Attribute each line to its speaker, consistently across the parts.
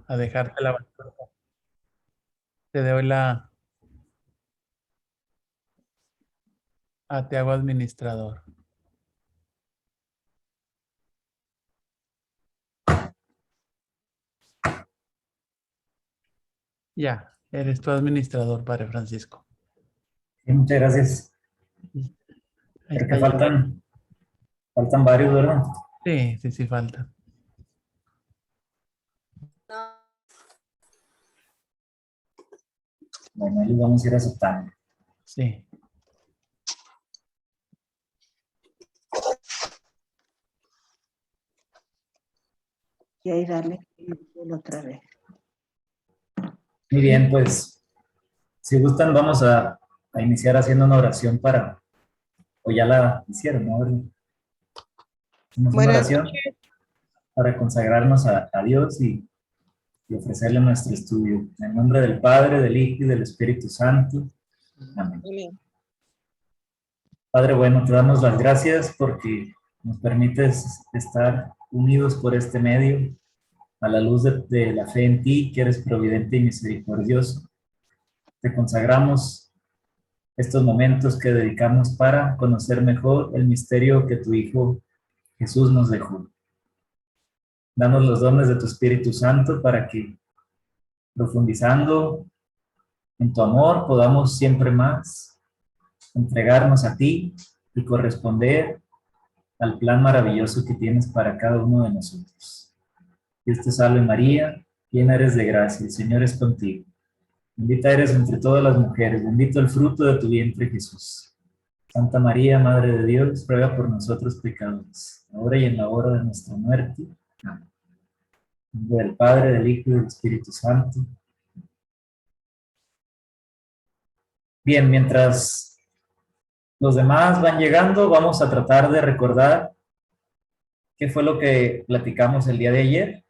Speaker 1: a dejarte la batuta. Te doy te hago administrador. Ya, eres tu administrador, Padre Francisco.
Speaker 2: Sí, muchas gracias.
Speaker 1: Ahí
Speaker 2: Creo que
Speaker 1: está ya.
Speaker 2: faltan varios, ¿verdad?
Speaker 1: Sí, falta.
Speaker 2: Bueno, ahí los vamos a ir aceptando.
Speaker 1: Sí.
Speaker 3: Y ahí darle otra vez.
Speaker 2: Muy bien, pues, si gustan, vamos a iniciar haciendo una oración o ya la hicieron, ¿no? Hacemos una
Speaker 3: Buenas
Speaker 2: oración para consagrarnos a Dios y ofrecerle nuestro estudio. En el nombre del Padre, del Hijo y del Espíritu Santo. Amén.
Speaker 3: noches.
Speaker 2: Padre bueno, te damos las gracias porque nos permites estar unidos por este medio, a la luz de la fe en ti, que eres providente y misericordioso. Te consagramos estos momentos que dedicamos para conocer mejor el misterio que tu Hijo Jesús nos dejó. Danos los dones de tu Espíritu Santo para que, profundizando en tu amor, podamos siempre más entregarnos a ti y corresponder al plan maravilloso que tienes para cada uno de nosotros. Dios te salve María, llena eres de gracia, el Señor es contigo. Bendita eres entre todas las mujeres, bendito el fruto de tu vientre Jesús. Santa María, Madre de Dios, ruega por nosotros pecadores, ahora y en la hora de nuestra muerte. Amén. En nombre del Padre, del Hijo y del Espíritu Santo. Bien, mientras los demás van llegando, vamos a tratar de recordar qué fue lo que platicamos el día de ayer.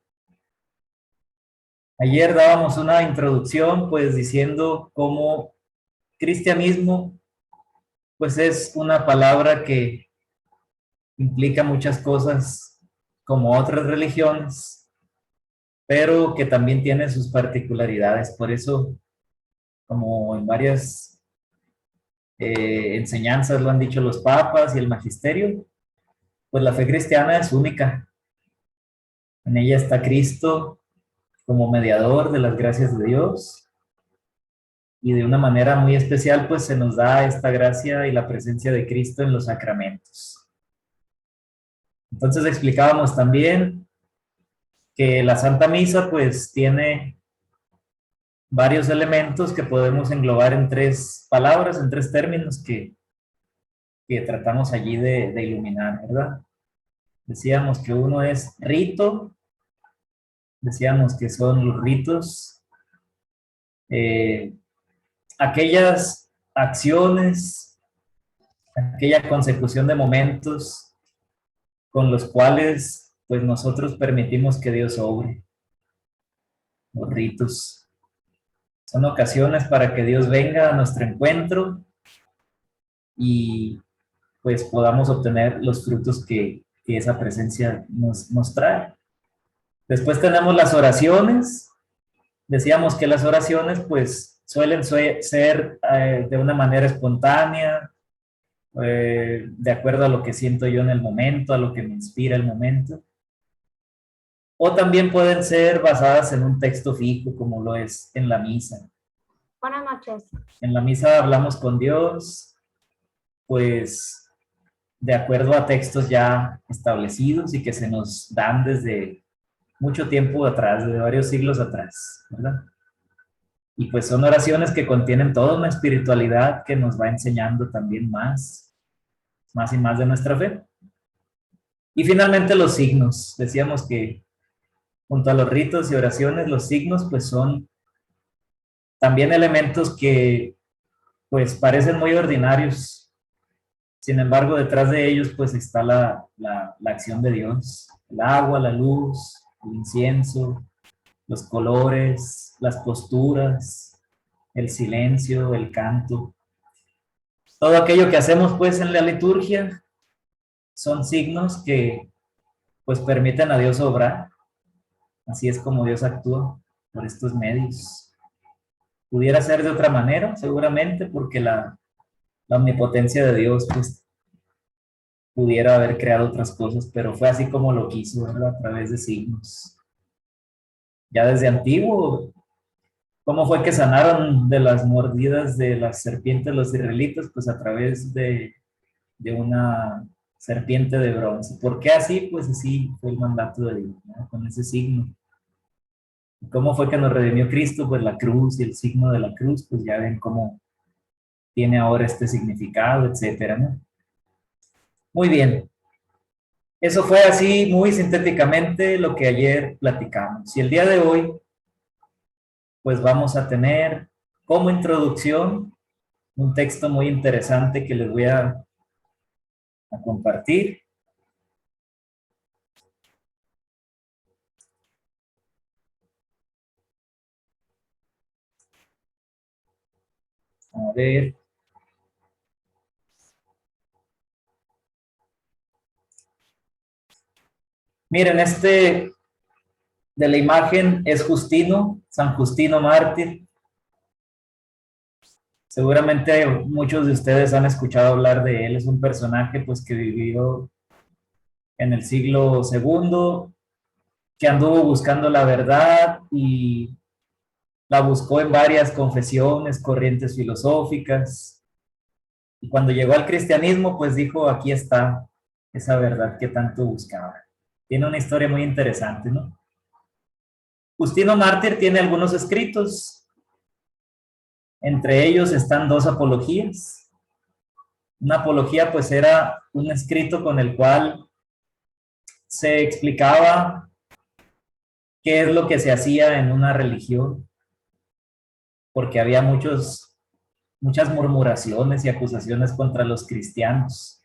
Speaker 2: Ayer dábamos una introducción, pues, diciendo cómo cristianismo, pues, es una palabra que implica muchas cosas como otras religiones, pero que también tiene sus particularidades. Por eso, como en varias enseñanzas lo han dicho los papas y el magisterio, pues la fe cristiana es única. En ella está Cristo como mediador de las gracias de Dios, y de una manera muy especial, pues se nos da esta gracia y la presencia de Cristo en los sacramentos. Entonces explicábamos también que la Santa Misa, pues, tiene varios elementos que podemos englobar en tres palabras, en tres términos que tratamos allí de iluminar, ¿verdad? Decíamos que uno es rito, decíamos que son los ritos, aquellas acciones, aquella consecución de momentos con los cuales, pues, nosotros permitimos que Dios obre. Los ritos son ocasiones para que Dios venga a nuestro encuentro y, pues, podamos obtener los frutos que esa presencia nos trae. Después tenemos las oraciones. Decíamos que las oraciones, pues, suelen ser de una manera espontánea, de acuerdo a lo que siento yo en el momento, a lo que me inspira el momento. O también pueden ser basadas en un texto fijo, como lo es en la misa.
Speaker 4: Buenas noches.
Speaker 2: En la misa hablamos con Dios, pues, de acuerdo a textos ya establecidos y que se nos dan desde mucho tiempo atrás, desde varios siglos atrás, ¿verdad? Y pues son oraciones que contienen toda una espiritualidad que nos va enseñando también más y más de nuestra fe. Y finalmente los signos. Decíamos que junto a los ritos y oraciones, los signos, pues, son también elementos que, pues, parecen muy ordinarios. Sin embargo, detrás de ellos, pues, está la acción de Dios. El agua, la luz, el incienso, los colores, las posturas, el silencio, el canto. Todo aquello que hacemos, pues, en la liturgia son signos que, pues, permiten a Dios obrar. Así es como Dios actúa. por estos medios. Pudiera ser de otra manera, seguramente, porque la omnipotencia de Dios, pues, pudiera haber creado otras cosas, pero fue así como lo quiso, ¿verdad? A través de signos. Ya desde antiguo, ¿cómo fue que sanaron de las mordidas de las serpientes los israelitas? Pues a través de una serpiente de bronce. ¿Por qué así? Pues así fue el mandato de Dios, ¿no? Con ese signo. ¿Cómo fue que nos redimió Cristo? Pues la cruz y el signo de la cruz, pues ya ven cómo tiene ahora este significado, etcétera, ¿no? Muy bien. Eso fue así muy sintéticamente lo que ayer platicamos. Y el día de hoy, pues vamos a tener como introducción un texto muy interesante que les voy a compartir. A ver. Miren, este de la imagen es Justino, San Justino mártir. Seguramente muchos de ustedes han escuchado hablar de él. Es un personaje pues que vivió en el siglo II, que anduvo buscando la verdad y la buscó en varias confesiones, corrientes filosóficas. Y cuando llegó al cristianismo, pues dijo, aquí está esa verdad que tanto buscaba. Tiene una historia muy interesante, ¿no? Justino mártir tiene algunos escritos. Entre ellos están 2 apologías. Una apología pues era un escrito con el cual se explicaba qué es lo que se hacía en una religión, porque había muchas murmuraciones y acusaciones contra los cristianos.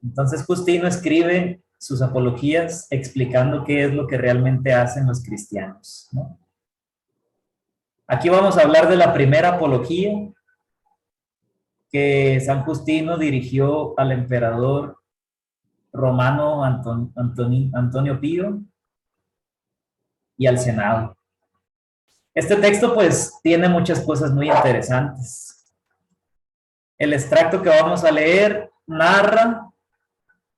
Speaker 2: Entonces Justino escribe sus apologías explicando qué es lo que realmente hacen los cristianos, ¿no? Aquí vamos a hablar de la primera apología que San Justino dirigió al emperador romano Antonio Pío y al Senado. Este texto pues tiene muchas cosas muy interesantes. El extracto que vamos a leer narra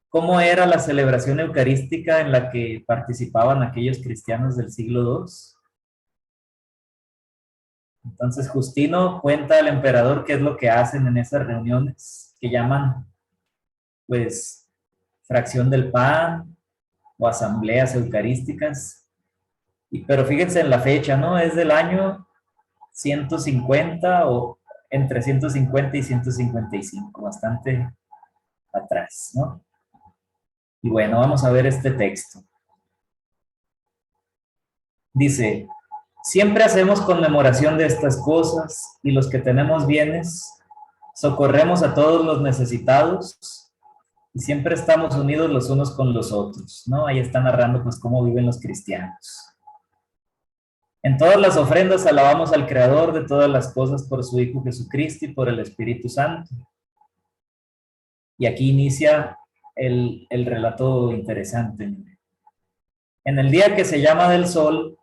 Speaker 2: cómo era la celebración eucarística en la que participaban aquellos cristianos del siglo II. Entonces Justino cuenta al emperador qué es lo que hacen en esas reuniones que llaman pues fracción del pan o asambleas eucarísticas. Pero fíjense en la fecha, ¿no? Es del año 150 o entre 150 y 155, bastante atrás, ¿no? Y bueno, vamos a ver este texto. Dice, siempre hacemos conmemoración de estas cosas y los que tenemos bienes, socorremos a todos los necesitados y siempre estamos unidos los unos con los otros, ¿no? Ahí está narrando pues cómo viven los cristianos. En todas las ofrendas alabamos al Creador de todas las cosas por su Hijo Jesucristo y por el Espíritu Santo. Y aquí inicia el relato interesante. En el día que se llama del sol,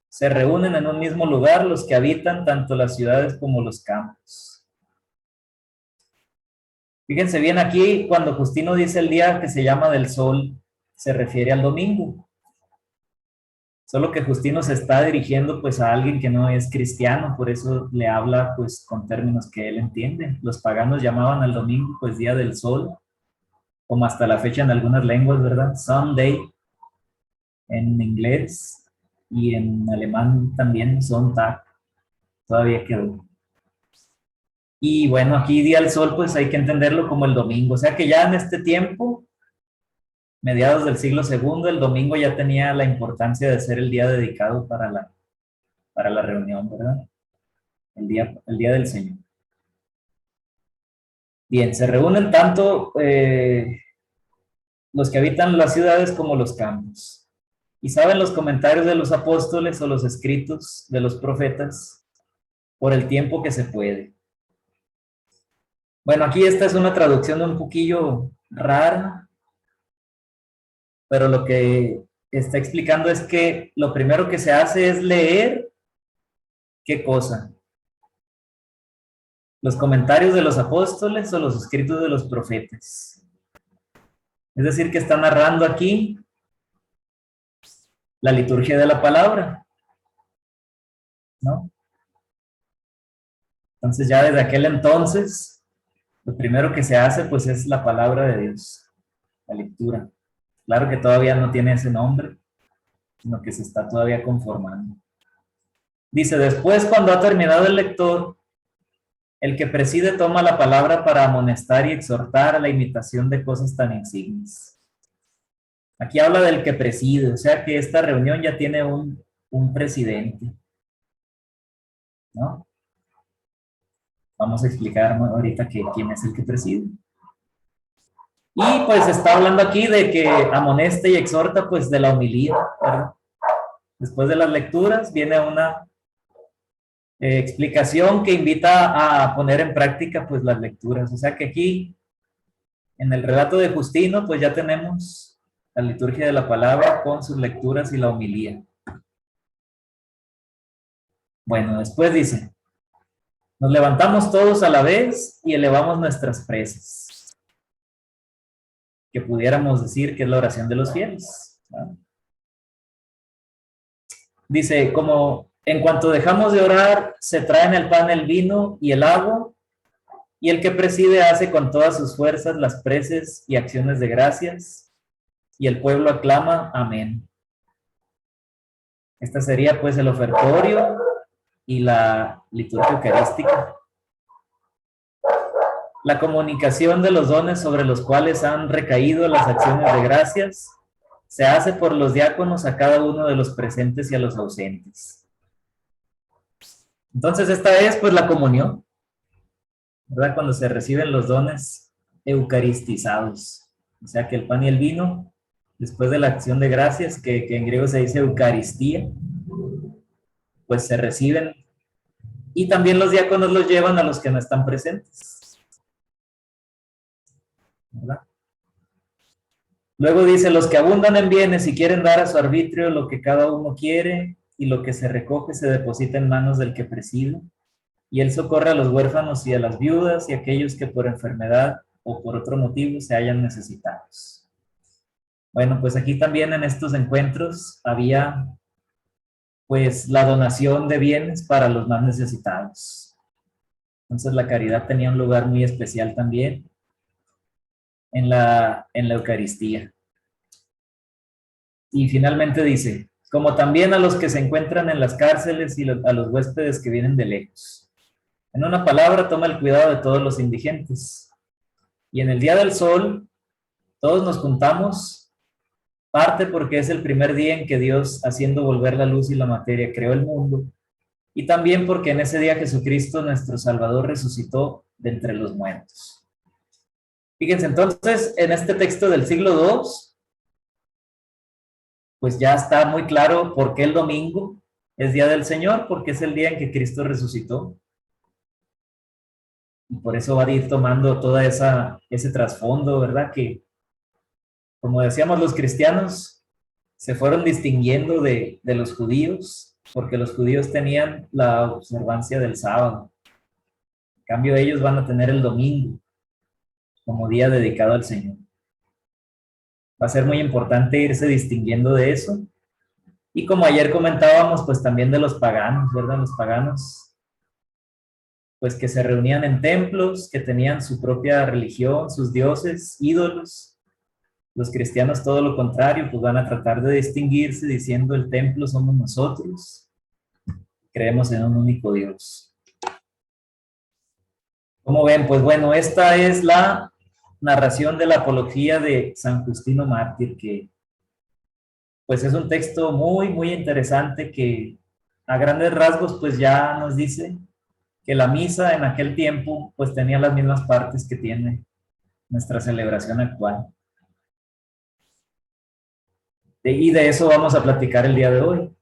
Speaker 2: se reúnen en un mismo lugar los que habitan tanto las ciudades como los campos. Fíjense bien aquí, cuando Justino dice el día que se llama del sol, se refiere al domingo. Solo que Justino se está dirigiendo pues a alguien que no es cristiano, por eso le habla pues con términos que él entiende. Los paganos llamaban al domingo pues día del sol, como hasta la fecha en algunas lenguas, ¿verdad? Sunday en inglés y en alemán también Sonntag, todavía quedó. Y bueno, aquí día del sol pues hay que entenderlo como el domingo, o sea que ya en este tiempo, mediados del siglo II, el domingo ya tenía la importancia de ser el día dedicado para la reunión, ¿verdad? El día del Señor. Bien, se reúnen tanto los que habitan las ciudades como los campos. Y saben los comentarios de los apóstoles o los escritos de los profetas por el tiempo que se puede. Bueno, aquí esta es una traducción un poquillo rara, pero lo que está explicando es que lo primero que se hace es leer, ¿qué cosa? Los comentarios de los apóstoles o los escritos de los profetas. Es decir, que está narrando aquí la liturgia de la palabra, ¿no? Entonces ya desde aquel entonces, lo primero que se hace pues es la palabra de Dios, la lectura. Claro que todavía no tiene ese nombre, sino que se está todavía conformando. Dice, después cuando ha terminado el lector, el que preside toma la palabra para amonestar y exhortar a la imitación de cosas tan insignes. Aquí habla del que preside, o sea que esta reunión ya tiene un presidente, ¿no? Vamos a explicar ahorita quién es el que preside. Y pues está hablando aquí de que amoneste y exhorta pues de la homilía, ¿verdad? Después de las lecturas viene una explicación que invita a poner en práctica pues las lecturas. O sea que aquí en el relato de Justino pues ya tenemos la liturgia de la palabra con sus lecturas y la homilía. Bueno, después dice, nos levantamos todos a la vez y elevamos nuestras preces, que pudiéramos decir que es la oración de los fieles, ¿no? Dice, como en cuanto dejamos de orar, se traen el pan, el vino y el agua, y el que preside hace con todas sus fuerzas las preces y acciones de gracias, y el pueblo aclama, amén. Esta sería pues el ofertorio y la liturgia eucarística. La comunicación de los dones sobre los cuales han recaído las acciones de gracias se hace por los diáconos a cada uno de los presentes y a los ausentes. Entonces esta es pues la comunión, ¿verdad? Cuando se reciben los dones eucaristizados, o sea que el pan y el vino, después de la acción de gracias, que en griego se dice eucaristía, pues se reciben y también los diáconos los llevan a los que no están presentes, ¿verdad? Luego dice, los que abundan en bienes y quieren dar a su arbitrio lo que cada uno quiere, y lo que se recoge se deposita en manos del que preside, y él socorre a los huérfanos y a las viudas y a aquellos que por enfermedad o por otro motivo se hayan necesitados. Bueno, pues aquí también en estos encuentros había pues la donación de bienes para los más necesitados. Entonces la caridad tenía un lugar muy especial también en la Eucaristía. Y finalmente dice, como también a los que se encuentran en las cárceles y a los huéspedes que vienen de lejos. En una palabra, toma el cuidado de todos los indigentes. Y en el día del sol, todos nos juntamos, parte porque es el primer día en que Dios, haciendo volver la luz y la materia, creó el mundo, y también porque en ese día Jesucristo, nuestro Salvador, resucitó de entre los muertos. Fíjense, entonces, en este texto del siglo II, pues ya está muy claro por qué el domingo es día del Señor, porque es el día en que Cristo resucitó. Y por eso va a ir tomando toda ese trasfondo, ¿verdad? Que, como decíamos, los cristianos se fueron distinguiendo de los judíos, porque los judíos tenían la observancia del sábado. En cambio, ellos van a tener el domingo como día dedicado al Señor. Va a ser muy importante irse distinguiendo de eso. Y como ayer comentábamos, pues también de los paganos, ¿verdad? Los paganos, pues que se reunían en templos, que tenían su propia religión, sus dioses, ídolos. Los cristianos, todo lo contrario, pues van a tratar de distinguirse diciendo el templo somos nosotros. Creemos en un único Dios. ¿Cómo ven? Pues bueno, esta es la narración de la apología de San Justino Mártir, que pues es un texto muy, muy interesante que a grandes rasgos pues ya nos dice que la misa en aquel tiempo pues tenía las mismas partes que tiene nuestra celebración actual. Y de eso vamos a platicar el día de hoy,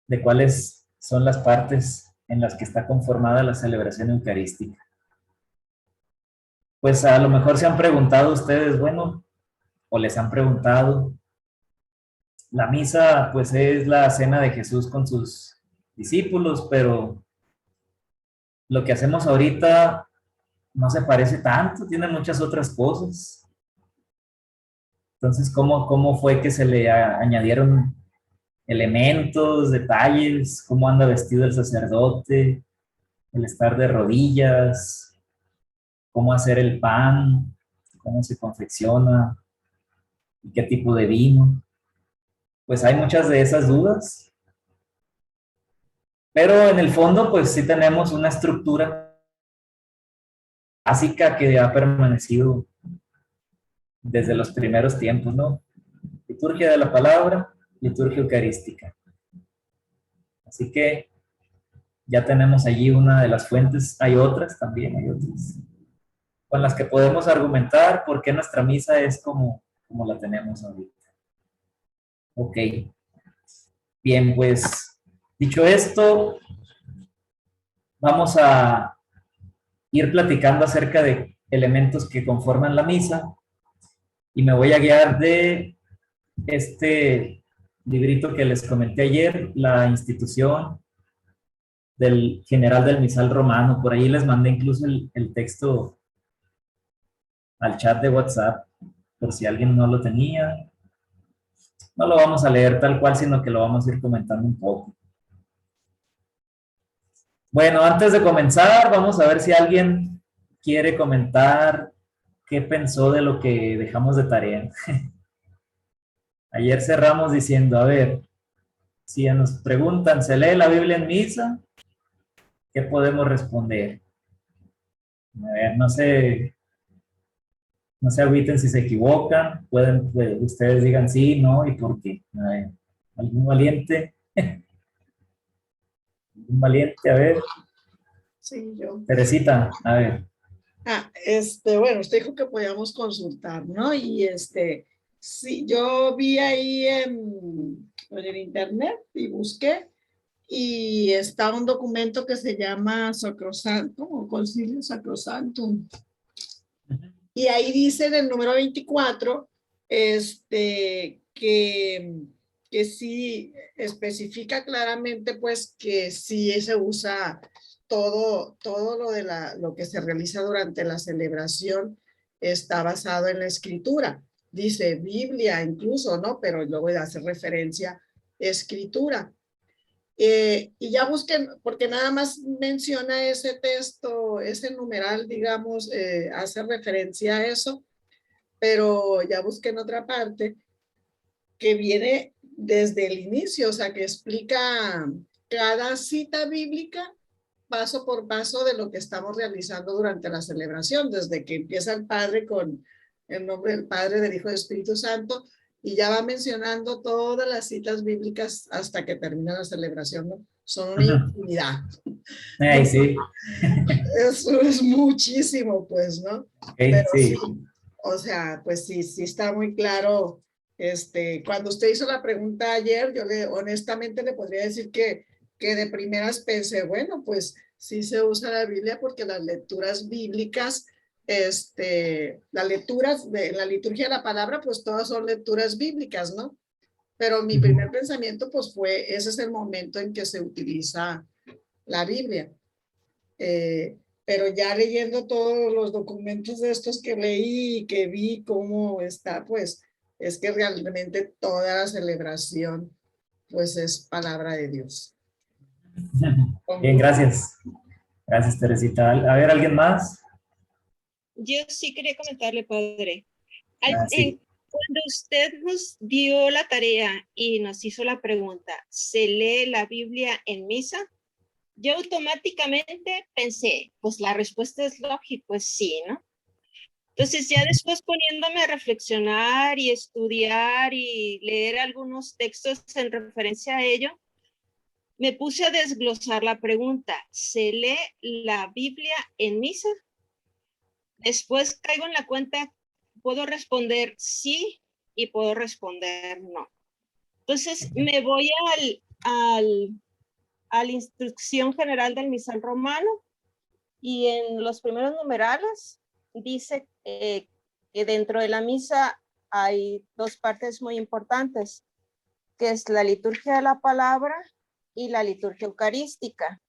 Speaker 2: de cuáles son las partes en las que está conformada la celebración eucarística. Pues a lo mejor se han preguntado ustedes, bueno, o les han preguntado, la misa pues es la cena de Jesús con sus discípulos, pero lo que hacemos ahorita no se parece tanto, tiene muchas otras cosas. Entonces, ¿cómo fue que se le añadieron elementos, detalles? ¿Cómo anda vestido el sacerdote? El estar de rodillas, cómo hacer el pan, cómo se confecciona y qué tipo de vino. Pues hay muchas de esas dudas, pero en el fondo pues sí tenemos una estructura básica que ha permanecido desde los primeros tiempos, ¿no? Liturgia de la palabra, liturgia eucarística. Así que ya tenemos allí una de las fuentes, hay otras también, hay otras, con las que podemos argumentar por qué nuestra misa es como la tenemos ahorita. Ok, bien, pues dicho esto, vamos a ir platicando acerca de elementos que conforman la misa y me voy a guiar de este librito que les comenté ayer, La institución del general del misal romano. Por ahí les mandé incluso el texto al chat de WhatsApp, por si alguien no lo tenía. No lo vamos a leer tal cual, sino que lo vamos a ir comentando un poco. Bueno, antes de comenzar, vamos a ver si alguien quiere comentar qué pensó de lo que dejamos de tarea. Ayer cerramos diciendo, a ver, si nos preguntan, ¿se lee la Biblia en misa? ¿Qué podemos responder? A ver, no se agüiten si se equivocan, pueden, pues, ustedes digan sí, no, y por qué. A ver, ¿algún valiente? ¿Algún valiente? A ver,
Speaker 4: Sí, yo.
Speaker 2: Teresita, a ver.
Speaker 4: Bueno, usted dijo que podíamos consultar, ¿no? Y sí, yo vi ahí en el internet y busqué y está un documento que se llama Sacrosanto o Concilio Sacrosantum. Y ahí dice en el número 24, que sí especifica claramente, pues, que sí se usa todo lo de lo que se realiza durante la celebración está basado en la escritura. Dice Biblia incluso, ¿no? Pero luego hace referencia escritura. Y ya busquen, porque nada más menciona ese texto, ese numeral, digamos, hace referencia a eso, pero ya busquen otra parte que viene desde el inicio, o sea, que explica cada cita bíblica paso por paso de lo que estamos realizando durante la celebración, desde que empieza el Padre con el nombre del Padre, del Hijo y del Espíritu Santo, y ya va mencionando todas las citas bíblicas hasta que termina la celebración, ¿no? Son una infinidad.
Speaker 2: Ay, sí.
Speaker 4: Eso es muchísimo, pues, ¿no?
Speaker 2: Okay,
Speaker 4: Pero
Speaker 2: sí.
Speaker 4: sí, o sea, pues sí está muy claro. Cuando usted hizo la pregunta ayer, yo honestamente le podría decir que de primeras pensé, bueno, pues sí se usa la Biblia porque las lecturas bíblicas, las lecturas de la liturgia de la palabra, pues todas son lecturas bíblicas, ¿no? Pero mi primer pensamiento, pues ese es el momento en que se utiliza la Biblia. Pero ya leyendo todos los documentos de estos que leí y que vi cómo está, pues es que realmente toda la celebración pues es palabra de Dios.
Speaker 2: Bien, gracias. Gracias, Teresita. A ver, ¿alguien más?
Speaker 5: Yo sí quería comentarle, padre.
Speaker 2: Sí.
Speaker 5: Cuando usted nos dio la tarea y nos hizo la pregunta, ¿se lee la Biblia en misa? Yo automáticamente pensé, pues la respuesta es lógica, pues sí, ¿no? Entonces ya después poniéndome a reflexionar y estudiar y leer algunos textos en referencia a ello, me puse a desglosar la pregunta, ¿se lee la Biblia en misa? Después caigo en la cuenta, puedo responder sí y puedo responder no. Entonces me voy a la instrucción general del misal romano y en los primeros numerales dice que dentro de la misa hay dos partes muy importantes. que es la liturgia de la palabra y la liturgia eucarística,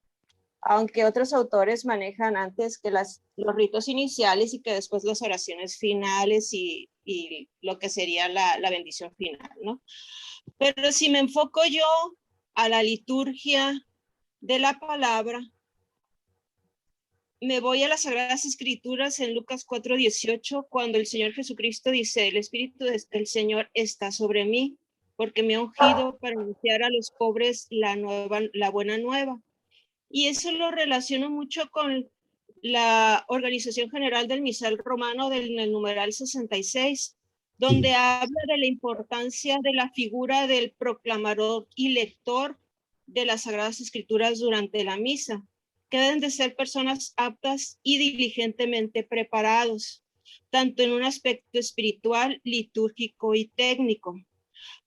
Speaker 5: aunque otros autores manejan antes que los ritos iniciales y que después las oraciones finales y lo que sería la bendición final, ¿no? Pero si me enfoco yo a la liturgia de la palabra, me voy a las Sagradas Escrituras en Lucas 4:18, cuando el Señor Jesucristo dice: el Espíritu del Señor está sobre mí, porque me ha ungido para anunciar a los pobres la buena nueva. Y eso lo relaciono mucho con la Organización General del Misal Romano en el numeral 66, donde habla de la importancia de la figura del proclamador y lector de las Sagradas Escrituras durante la misa, que deben de ser personas aptas y diligentemente preparados, tanto en un aspecto espiritual, litúrgico y técnico.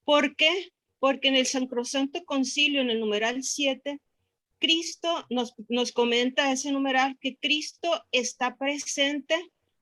Speaker 5: ¿Por qué? Porque en el Sacrosanto Concilio, en el numeral 7, Cristo nos comenta ese numeral que Cristo está presente.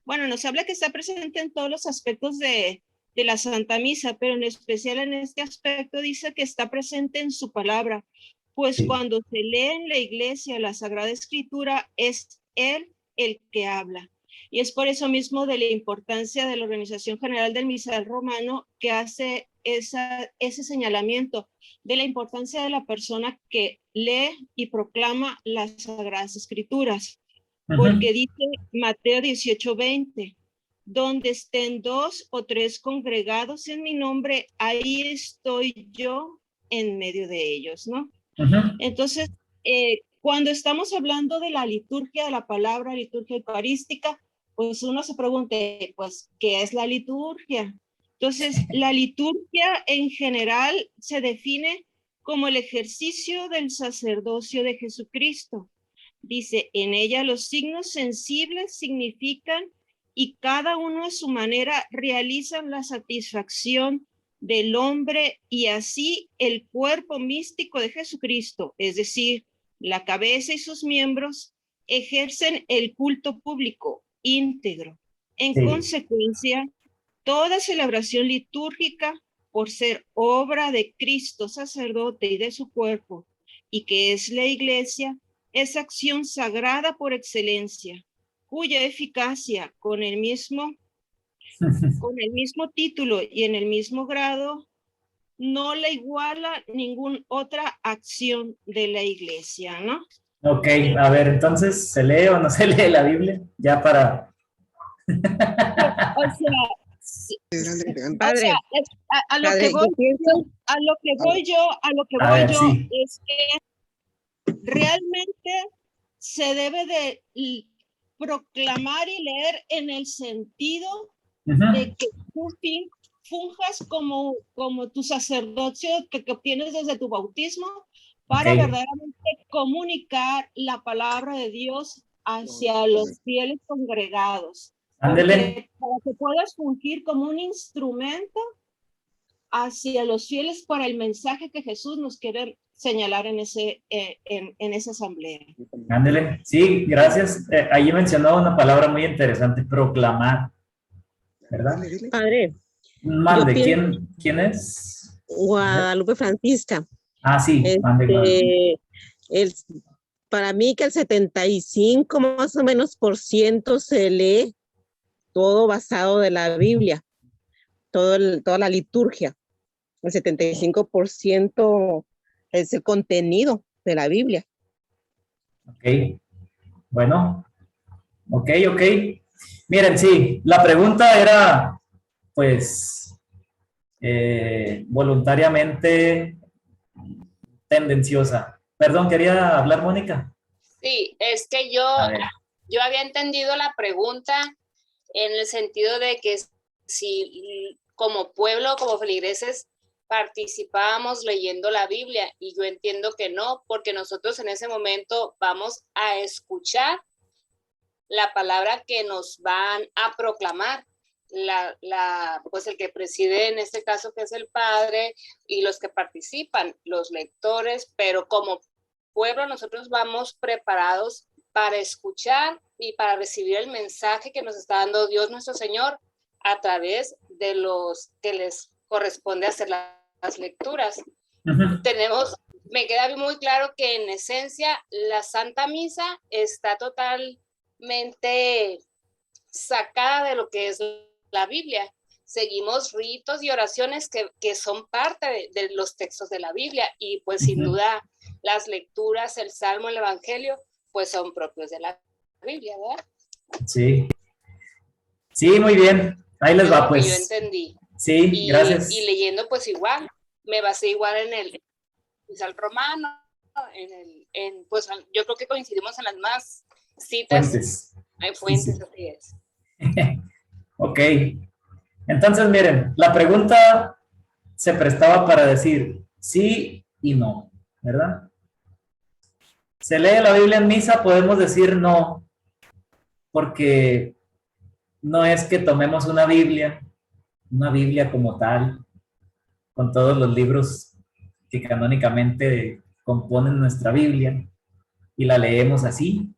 Speaker 5: Bueno, nos habla que está presente en todos los aspectos de la Santa Misa, pero en especial en este aspecto dice que está presente en su palabra, pues cuando se lee en la iglesia la Sagrada Escritura es Él el que habla. Y es por eso mismo de la importancia de la Organización General del Misal Romano que hace ese señalamiento de la importancia de la persona que lee y proclama las Sagradas Escrituras. Porque dice Mateo 18:20, donde estén 2 o 3 congregados en mi nombre, ahí estoy yo en medio de ellos, ¿no? Entonces, cuando estamos hablando de la liturgia de la palabra, liturgia eucarística, pues uno se pregunta, pues, ¿qué es la liturgia? Entonces, la liturgia en general se define como el ejercicio del sacerdocio de Jesucristo. Dice, en ella los signos sensibles significan y cada uno a su manera realizan la satisfacción del hombre y así el cuerpo místico de Jesucristo, es decir, la cabeza y sus miembros, ejercen el culto público íntegro. En consecuencia, toda celebración litúrgica, por ser obra de Cristo sacerdote y de su cuerpo, y que es la iglesia, es acción sagrada por excelencia, cuya eficacia con el mismo título y en el mismo grado no la iguala ninguna otra acción de la iglesia, ¿no?
Speaker 2: Ok, a ver, entonces, ¿se lee o no se lee la Biblia? Ya para...
Speaker 5: O sea,
Speaker 6: Padre,
Speaker 5: a lo que voy yo es que realmente se debe de proclamar y leer en el sentido de que tú funjas como tu sacerdocio que obtienes desde tu bautismo para verdaderamente comunicar la palabra de Dios hacia los fieles congregados.
Speaker 2: Ándele.
Speaker 5: Para que puedas fungir como un instrumento hacia los fieles para el mensaje que Jesús nos quiere señalar en esa asamblea.
Speaker 2: Ándele. Sí, gracias. Ahí mencionó una palabra muy interesante, proclamar. ¿Verdad?
Speaker 6: Padre.
Speaker 2: Mande, ¿quién es?
Speaker 6: Guadalupe Francisca.
Speaker 2: Ah, sí, mande.
Speaker 6: Para mí que el 75 más o menos % se lee todo basado de la Biblia, toda la liturgia. El 75% es el contenido de la Biblia.
Speaker 2: Ok, bueno, ok. Miren, sí, la pregunta era, pues, voluntariamente tendenciosa. Perdón, ¿quería hablar, Mónica?
Speaker 7: Sí, es que yo había entendido la pregunta en el sentido de que si como pueblo, como feligreses, participábamos leyendo la Biblia, y yo entiendo que no, porque nosotros en ese momento vamos a escuchar la palabra que nos van a proclamar. Pues el que preside en este caso, que es el padre, y los que participan, los lectores, pero como pueblo nosotros vamos preparados para escuchar y para recibir el mensaje que nos está dando Dios nuestro Señor a través de los que les corresponde hacer la las lecturas.
Speaker 2: Ujú.
Speaker 7: Me queda muy claro que en esencia la Santa Misa está totalmente sacada de lo que es la Biblia. Seguimos ritos y oraciones que son parte de los textos de la Biblia, y pues sin duda las lecturas, el Salmo, el Evangelio, pues son propios de la Biblia, ¿verdad?
Speaker 2: Sí. Sí, muy bien. Ahí les va, pues.
Speaker 7: Yo entendí.
Speaker 2: Sí, gracias.
Speaker 7: Y leyendo, pues igual, me basé igual en el Misal Romano, pues yo creo que coincidimos en las más citas.
Speaker 2: Fuentes.
Speaker 7: Hay fuentes,
Speaker 2: Sí.
Speaker 7: así es.
Speaker 2: Ok. Entonces, miren, la pregunta se prestaba para decir sí y no, ¿verdad? ¿Se lee la Biblia en misa? Podemos decir no, porque no es que tomemos una Biblia como tal, con todos los libros que canónicamente componen nuestra Biblia, y la leemos así.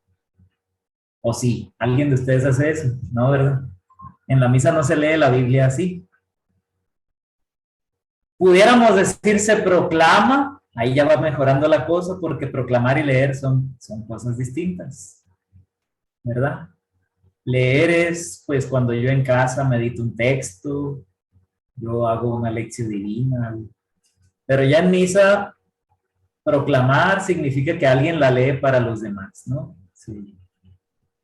Speaker 2: ¿O sí? ¿Alguien de ustedes hace eso? No, ¿verdad? En la misa no se lee la Biblia así. Pudiéramos decir se proclama, ahí ya va mejorando la cosa, porque proclamar y leer son cosas distintas, ¿verdad? Leer es, pues, cuando yo en casa medito un texto, yo hago una lección divina, pero ya en misa, proclamar significa que alguien la lee para los demás, ¿no? Sí.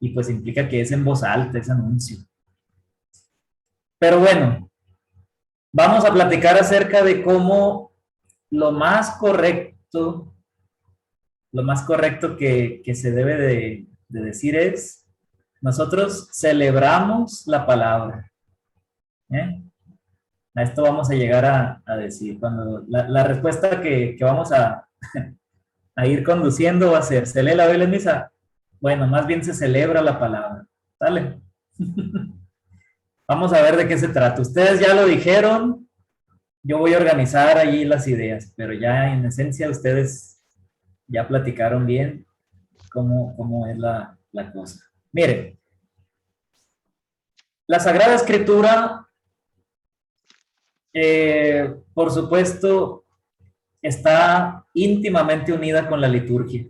Speaker 2: Y pues implica que es en voz alta, es anuncio. Pero bueno, vamos a platicar acerca de cómo lo más correcto que se debe de decir es, nosotros celebramos la palabra. A esto vamos a llegar a decir. Cuando la respuesta que vamos a ir conduciendo va a ser, ¿se lee la Biblia en misa? Bueno, más bien se celebra la palabra. ¿Sale? Vamos a ver de qué se trata. Ustedes ya lo dijeron, yo voy a organizar allí las ideas, pero ya en esencia ustedes ya platicaron bien cómo es la cosa. Miren, la Sagrada Escritura, por supuesto, está íntimamente unida con la liturgia.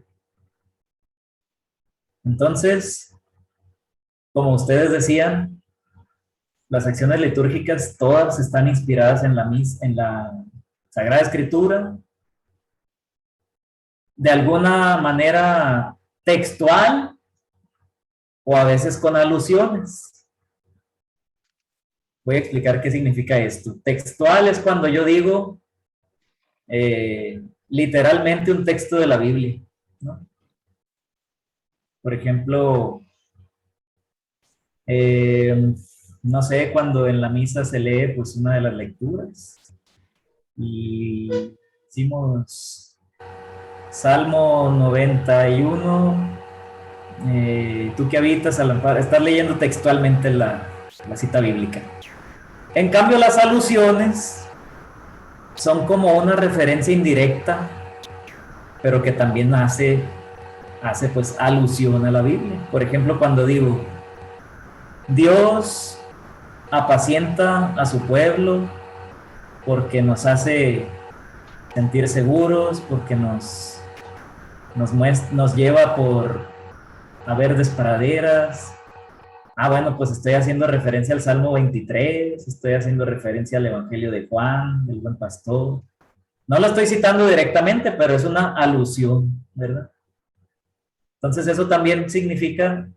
Speaker 2: Entonces, como ustedes decían, las acciones litúrgicas todas están inspiradas en la Sagrada Escritura, de alguna manera textual o a veces con alusiones. Voy a explicar qué significa esto. Textual es cuando yo digo literalmente un texto de la Biblia, ¿no? Por ejemplo, no sé, cuando en la misa se lee pues una de las lecturas y hicimos Salmo 91, tú que habitas al amparo, estás leyendo textualmente la cita bíblica. En cambio, las alusiones son como una referencia indirecta, pero que también hace pues alusión a la Biblia. Por ejemplo, cuando digo, Dios apacienta a su pueblo porque nos hace sentir seguros, porque nos lleva por a verdes praderas. Bueno, pues estoy haciendo referencia al Salmo 23, estoy haciendo referencia al Evangelio de Juan, del buen pastor. No lo estoy citando directamente, pero es una alusión, ¿verdad? Entonces eso también significa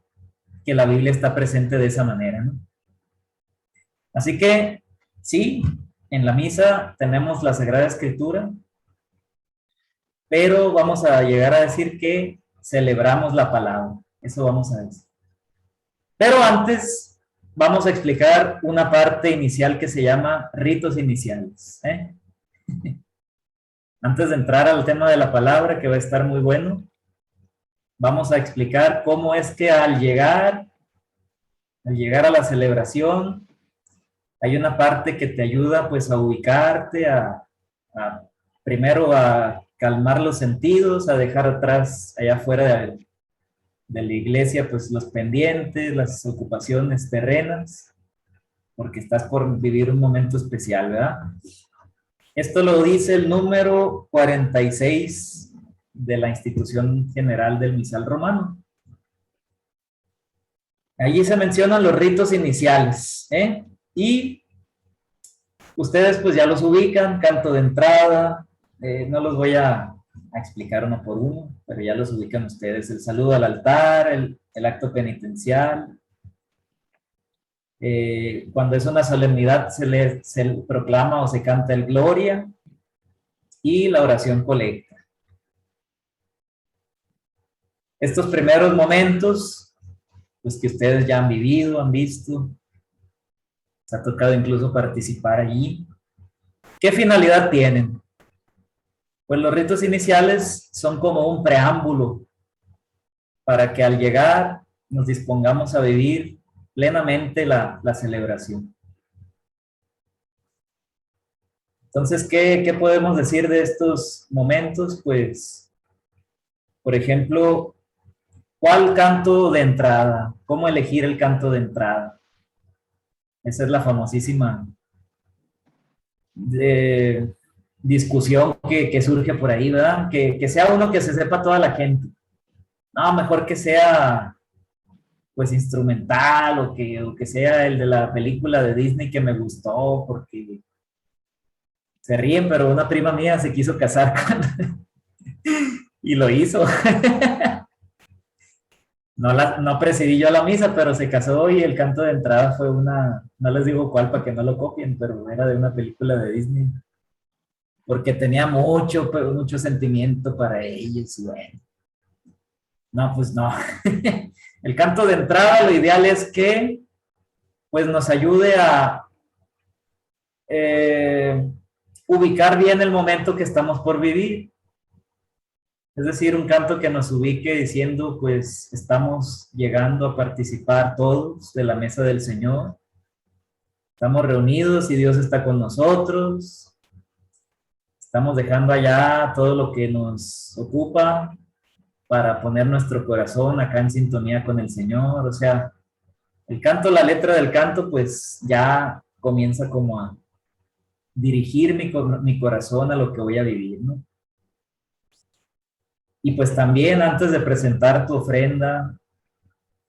Speaker 2: que la Biblia está presente de esa manera, ¿no? Así que, sí, en la misa tenemos la Sagrada Escritura, pero vamos a llegar a decir que celebramos la palabra. Eso vamos a decir. Pero antes vamos a explicar una parte inicial que se llama ritos iniciales. Antes de entrar al tema de la palabra, que va a estar muy bueno, vamos a explicar cómo es que al llegar a la celebración, hay una parte que te ayuda pues a ubicarte, primero a calmar los sentidos, a dejar atrás allá afuera de la iglesia pues los pendientes, las ocupaciones terrenas, porque estás por vivir un momento especial, ¿verdad? Esto lo dice el número 46 de la Institución General del Misal Romano. Allí se mencionan los ritos iniciales, ¿eh? Y ustedes pues ya los ubican, canto de entrada, no los voy a explicar uno por uno, pero ya los ubican ustedes, el saludo al altar, el acto penitencial. Cuando es una solemnidad se proclama o se canta el Gloria y la oración colecta. Estos primeros momentos, pues que ustedes ya han vivido, han visto, se ha tocado incluso participar allí. ¿Qué finalidad tienen? Pues los ritos iniciales son como un preámbulo para que al llegar nos dispongamos a vivir plenamente la celebración. Entonces, ¿qué podemos decir de estos momentos? Pues, por ejemplo, ¿cuál canto de entrada? ¿Cómo elegir el canto de entrada? Esa es la famosísima discusión que surge por ahí, ¿verdad? Que sea uno que se sepa toda la gente. No, mejor que sea pues instrumental o que sea el de la película de Disney que me gustó, porque se ríen, pero una prima mía se quiso casar con y lo hizo. No presidí yo la misa, pero se casó y el canto de entrada fue una, no les digo cuál para que no lo copien, pero era de una película de Disney, porque tenía mucho sentimiento para ellos y bueno. No, pues no. El canto de entrada, lo ideal es que pues nos ayude a ubicar bien el momento que estamos por vivir. Es decir, un canto que nos ubique diciendo, pues estamos llegando a participar todos de la mesa del Señor. Estamos reunidos y Dios está con nosotros. Estamos dejando allá todo lo que nos ocupa para poner nuestro corazón acá en sintonía con el Señor. O sea, el canto, la letra del canto, pues ya comienza como a dirigir mi corazón a lo que voy a vivir, ¿no? Y pues también antes de presentar tu ofrenda,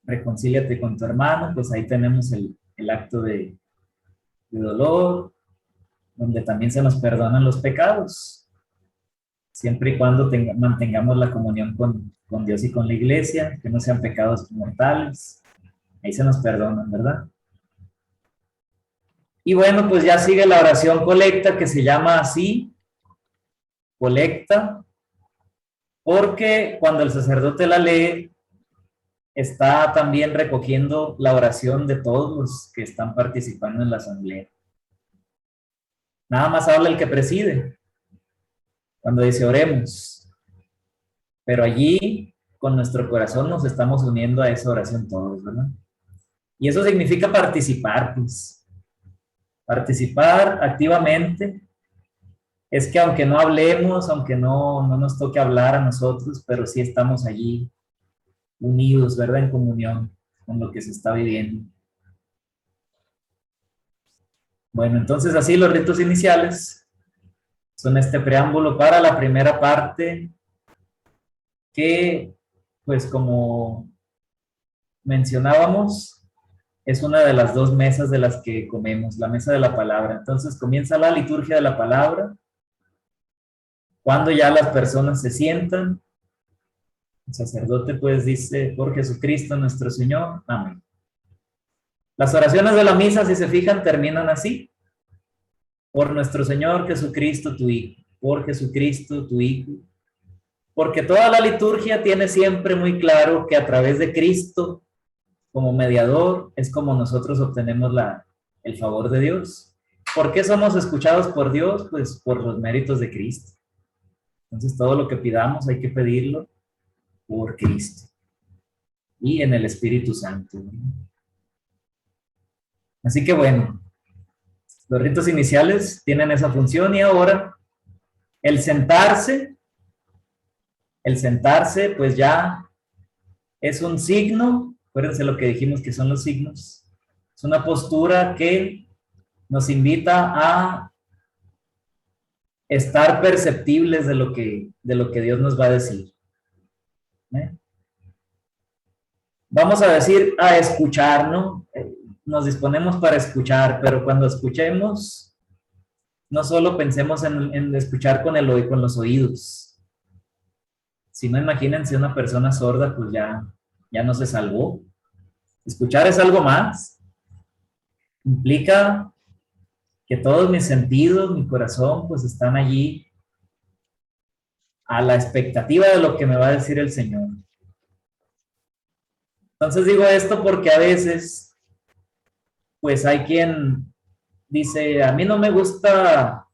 Speaker 2: reconcíliate con tu hermano, pues ahí tenemos el acto de dolor, donde también se nos perdonan los pecados, siempre y cuando mantengamos la comunión con Dios y con la iglesia, que no sean pecados mortales, ahí se nos perdonan, ¿verdad? Y bueno, pues ya sigue la oración colecta, que se llama así, colecta, porque cuando el sacerdote la lee, está también recogiendo la oración de todos los que están participando en la asamblea. Nada más habla el que preside, cuando dice oremos, pero allí con nuestro corazón nos estamos uniendo a esa oración todos, ¿verdad? Y eso significa participar, pues. Participar activamente es que aunque no hablemos, aunque no nos toque hablar a nosotros, pero sí estamos allí unidos, ¿verdad? En comunión con lo que se está viviendo. Bueno, entonces así los ritos iniciales son este preámbulo para la primera parte que, pues como mencionábamos, es una de las dos mesas de las que comemos, la mesa de la palabra. Entonces comienza la liturgia de la palabra, cuando ya las personas se sientan, el sacerdote pues dice, por Jesucristo nuestro Señor, amén. Las oraciones de la misa, si se fijan, terminan así. Por nuestro Señor Jesucristo, tu Hijo. Por Jesucristo, tu Hijo. Porque toda la liturgia tiene siempre muy claro que a través de Cristo, como mediador, es como nosotros obtenemos el favor de Dios. ¿Por qué somos escuchados por Dios? Pues por los méritos de Cristo. Entonces todo lo que pidamos hay que pedirlo por Cristo y en el Espíritu Santo. Así que bueno, los ritos iniciales tienen esa función y ahora el sentarse pues ya es un signo, acuérdense lo que dijimos que son los signos, es una postura que nos invita a estar perceptibles de lo que Dios nos va a decir. Vamos a decir a escuchar, ¿no? Nos disponemos para escuchar, pero cuando escuchemos, no solo pensemos en escuchar con los oídos. Si no, imagínense una persona sorda, pues ya no se salvó. Escuchar es algo más. Implica que todos mis sentidos, mi corazón, pues están allí a la expectativa de lo que me va a decir el Señor. Entonces digo esto porque a veces, pues hay quien dice, a mí no me gusta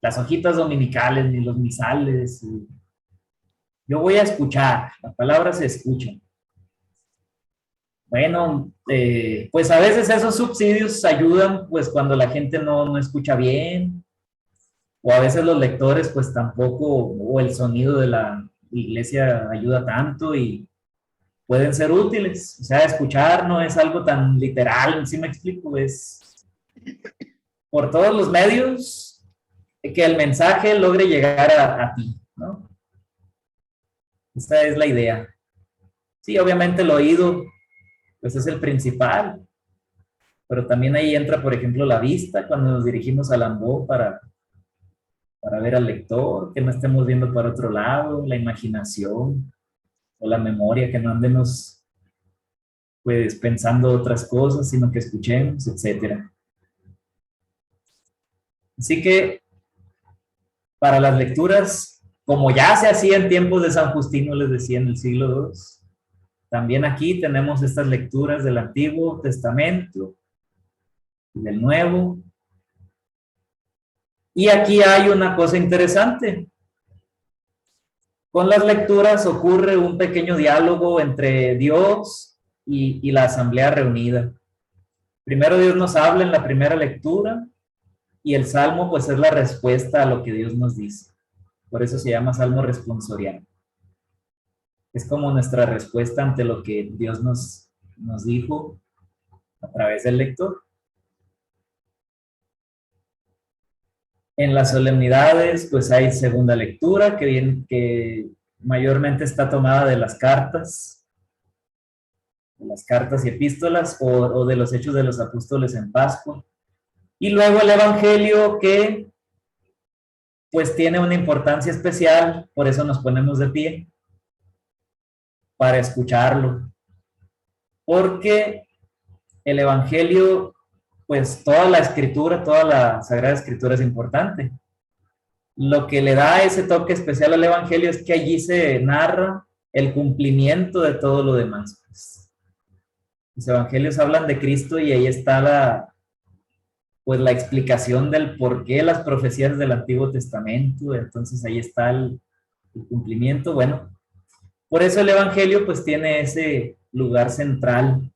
Speaker 2: las hojitas dominicales ni los misales. Yo voy a escuchar, la palabra se escucha. Bueno, pues a veces esos subsidios ayudan, pues cuando la gente no escucha bien, o a veces los lectores, pues tampoco, o el sonido de la iglesia ayuda tanto y pueden ser útiles. O sea, escuchar no es algo tan literal, ¿sí me explico? Es por todos los medios que el mensaje logre llegar a ti, ¿no? Esa es la idea. Sí, obviamente el oído pues es el principal, pero también ahí entra, por ejemplo, la vista, cuando nos dirigimos al ambó para ver al lector, que no estemos viendo para otro lado, la imaginación o la memoria, que no andemos pues pensando otras cosas, sino que escuchemos, etc. Así que para las lecturas, como ya se hacía en tiempos de San Justino, les decía, en el siglo II, también aquí tenemos estas lecturas del Antiguo Testamento, del Nuevo. Y aquí hay una cosa interesante. Con las lecturas ocurre un pequeño diálogo entre Dios y la asamblea reunida. Primero Dios nos habla en la primera lectura y el Salmo pues es la respuesta a lo que Dios nos dice. Por eso se llama Salmo responsorial. Es como nuestra respuesta ante lo que Dios nos dijo a través del lector. En las solemnidades, pues hay segunda lectura, que mayormente está tomada de las cartas y epístolas, o de los Hechos de los Apóstoles en Pascua. Y luego el Evangelio, que pues tiene una importancia especial, por eso nos ponemos de pie, para escucharlo. Porque el Evangelio, pues toda la Escritura, toda la Sagrada Escritura es importante. Lo que le da ese toque especial al Evangelio es que allí se narra el cumplimiento de todo lo demás. Pues. Los Evangelios hablan de Cristo y ahí está la explicación del por qué las profecías del Antiguo Testamento. Entonces ahí está el cumplimiento. Bueno, por eso el Evangelio pues tiene ese lugar central,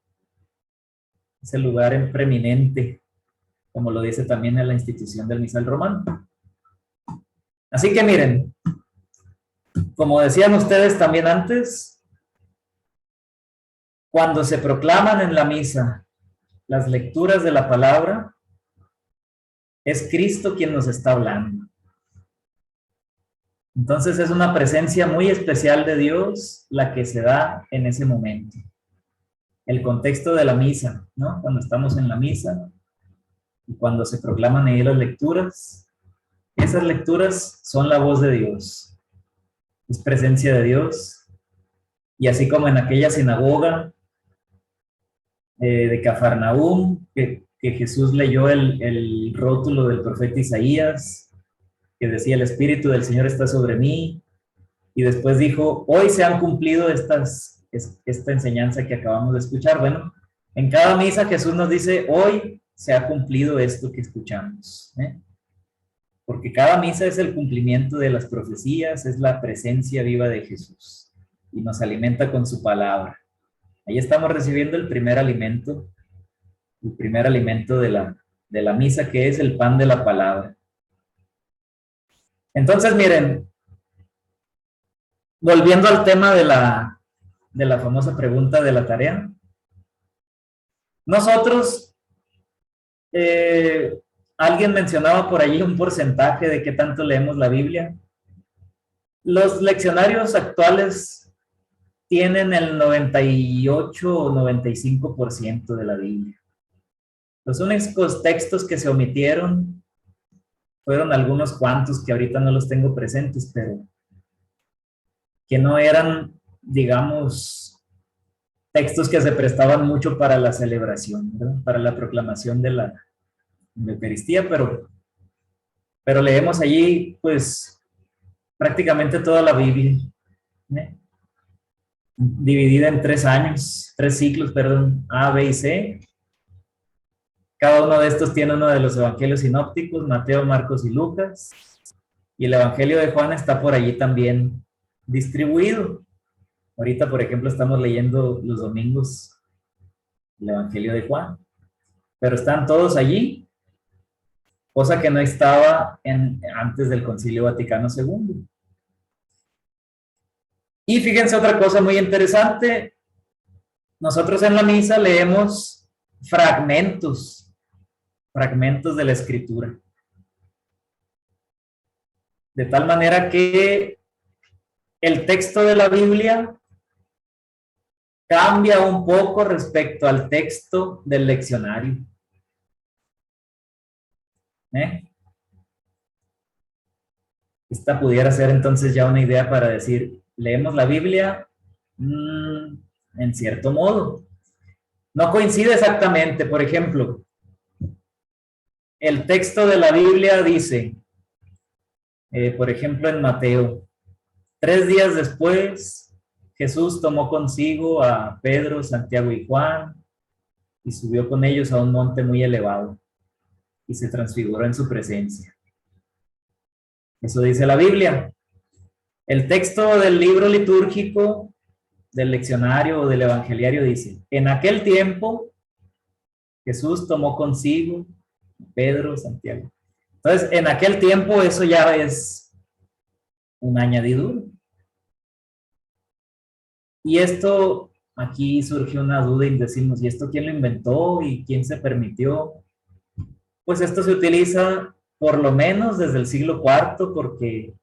Speaker 2: ese lugar preeminente, como lo dice también en la institución del misal romano. Así que miren, como decían ustedes también antes, cuando se proclaman en la misa las lecturas de la palabra, es Cristo quien nos está hablando. Entonces es una presencia muy especial de Dios la que se da en ese momento. El contexto de la misa, ¿no? Cuando estamos en la misa y cuando se proclaman ahí las lecturas, esas lecturas son la voz de Dios, es presencia de Dios. Y así como en aquella sinagoga de Cafarnaúm, que Jesús leyó el rótulo del profeta Isaías, que decía, el Espíritu del Señor está sobre mí, y después dijo, hoy se han cumplido esta enseñanza que acabamos de escuchar. Bueno, en cada misa Jesús nos dice, hoy se ha cumplido esto que escuchamos, porque cada misa es el cumplimiento de las profecías, es la presencia viva de Jesús, y nos alimenta con su palabra. Ahí estamos recibiendo el primer alimento de la misa, que es el pan de la palabra. Entonces, miren, volviendo al tema de la famosa pregunta de la tarea, nosotros Alguien mencionaba por allí un porcentaje de qué tanto leemos la Biblia. Los leccionarios actuales tienen el 98 o 95% de la Biblia. Los únicos textos que se omitieron fueron algunos cuantos que ahorita no los tengo presentes, pero que no eran, digamos, textos que se prestaban mucho para la celebración, ¿verdad? Para la proclamación de la Eucaristía, pero leemos allí, pues, prácticamente toda la Biblia, ¿eh? Dividida en 3 ciclos, perdón, A, B y C. Cada uno de estos tiene uno de los evangelios sinópticos, Mateo, Marcos y Lucas. Y el evangelio de Juan está por allí también distribuido. Ahorita, por ejemplo, estamos leyendo los domingos el evangelio de Juan. Pero están todos allí, cosa que no estaba antes del Concilio Vaticano II. Y fíjense otra cosa muy interesante. Nosotros en la misa leemos fragmentos de la Escritura. De tal manera que el texto de la Biblia cambia un poco respecto al texto del leccionario. Esta pudiera ser entonces ya una idea para decir, leemos la Biblia en cierto modo. No coincide exactamente. Por ejemplo, el texto de la Biblia dice, por ejemplo en Mateo, 3 días después, Jesús tomó consigo a Pedro, Santiago y Juan y subió con ellos a un monte muy elevado y se transfiguró en su presencia. Eso dice la Biblia. El texto del libro litúrgico, del leccionario o del evangeliario dice, en aquel tiempo Jesús tomó consigo a Pedro, Santiago. Entonces, en aquel tiempo eso ya es un añadidura. Y esto, aquí surge una duda y decimos, ¿y esto quién lo inventó y quién se permitió? Pues esto se utiliza por lo menos desde el siglo IV, porque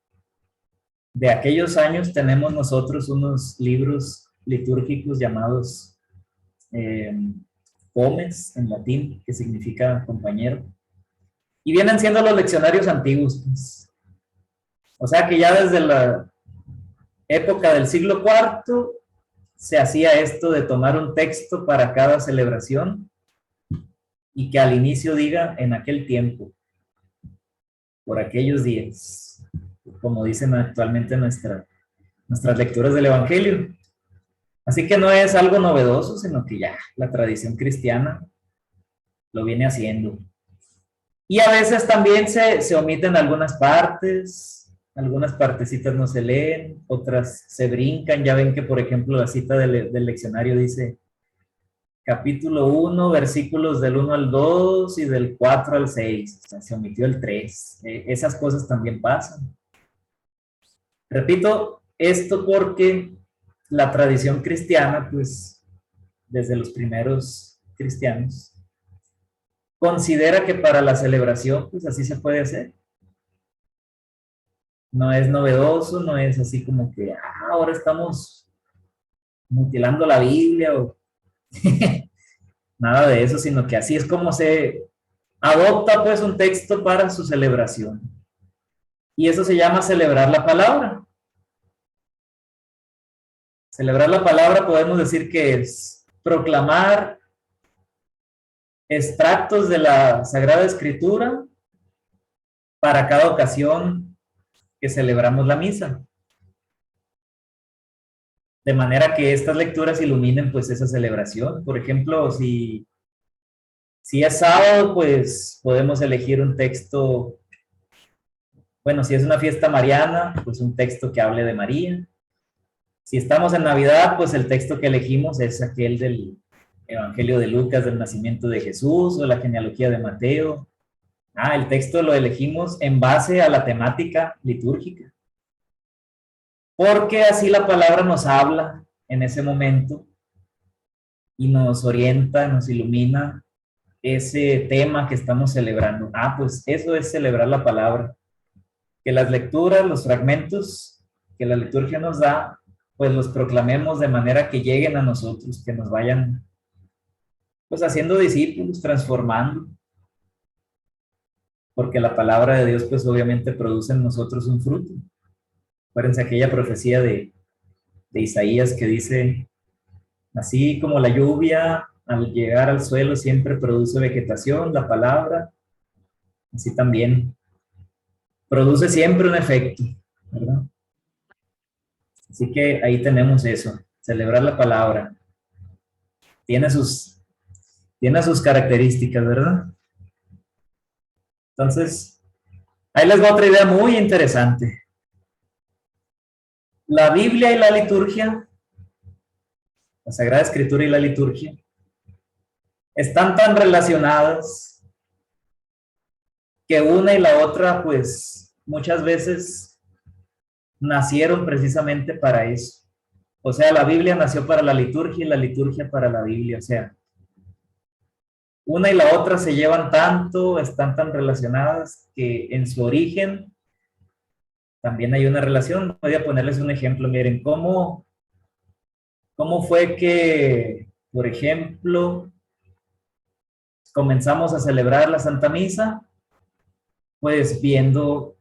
Speaker 2: de aquellos años tenemos nosotros unos libros litúrgicos llamados comes en latín, que significa compañero, y vienen siendo los leccionarios antiguos, pues. O sea que ya desde la época del siglo IV se hacía esto de tomar un texto para cada celebración y que al inicio diga en aquel tiempo, por aquellos días, como dicen actualmente nuestras lecturas del Evangelio. Así que no es algo novedoso, sino que ya la tradición cristiana lo viene haciendo. Y a veces también se omiten algunas partes, algunas partecitas no se leen, otras se brincan. Ya ven que, por ejemplo, la cita del leccionario dice capítulo 1, versículos del 1 al 2 y del 4 al 6. O sea, se omitió el 3. Esas cosas también pasan. Repito esto porque la tradición cristiana, pues, desde los primeros cristianos, considera que para la celebración, pues así se puede hacer. No es novedoso, no es así como que ahora estamos mutilando la Biblia o nada de eso, sino que así es como se adopta pues un texto para su celebración. Y eso se llama celebrar la palabra. Celebrar la palabra podemos decir que es proclamar extractos de la Sagrada Escritura para cada ocasión que celebramos la misa. De manera que estas lecturas iluminen pues esa celebración. Por ejemplo, si es sábado, pues podemos elegir un texto, bueno, si es una fiesta mariana, pues un texto que hable de María. Si estamos en Navidad, pues el texto que elegimos es aquel del Evangelio de Lucas, del nacimiento de Jesús, o la genealogía de Mateo. El texto lo elegimos en base a la temática litúrgica. Porque así la palabra nos habla en ese momento y nos orienta, nos ilumina ese tema que estamos celebrando? Ah, pues eso es celebrar la palabra. Que las lecturas, los fragmentos que la liturgia nos da, pues los proclamemos de manera que lleguen a nosotros, que nos vayan pues haciendo discípulos, transformando. Porque la palabra de Dios pues obviamente produce en nosotros un fruto. Acuérdense aquella profecía de Isaías que dice, así como la lluvia al llegar al suelo siempre produce vegetación, la palabra, así también produce siempre un efecto, ¿verdad? Así que ahí tenemos eso, celebrar la palabra. Tiene sus características, ¿verdad? Entonces, ahí les va otra idea muy interesante. La Biblia y la liturgia, la Sagrada Escritura y la liturgia, están tan relacionadas que una y la otra, pues, muchas veces nacieron precisamente para eso. O sea, la Biblia nació para la liturgia y la liturgia para la Biblia. O sea, una y la otra se llevan tanto, están tan relacionadas que en su origen también hay una relación. Voy a ponerles un ejemplo. Miren, ¿cómo fue que, por ejemplo, comenzamos a celebrar la Santa Misa? Pues viendo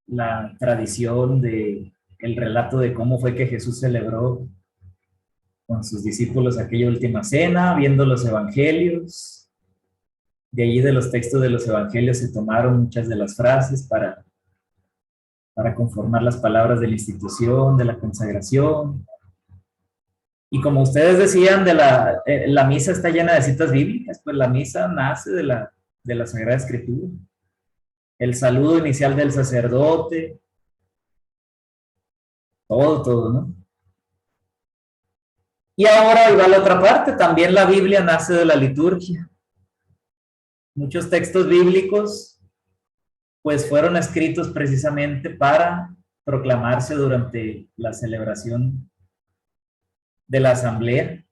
Speaker 2: la tradición de el relato de cómo fue que Jesús celebró con sus discípulos aquella última cena, viendo los evangelios. De allí de los textos de los evangelios se tomaron muchas de las frases para conformar las palabras de la institución, de la consagración. Y como ustedes decían, la misa está llena de citas bíblicas, pues la misa nace de la Sagrada Escritura. El saludo inicial del sacerdote, todo, ¿no? Y ahora ahí va la otra parte, también la Biblia nace de la liturgia. Muchos textos bíblicos pues fueron escritos precisamente para proclamarse durante la celebración de la asamblea.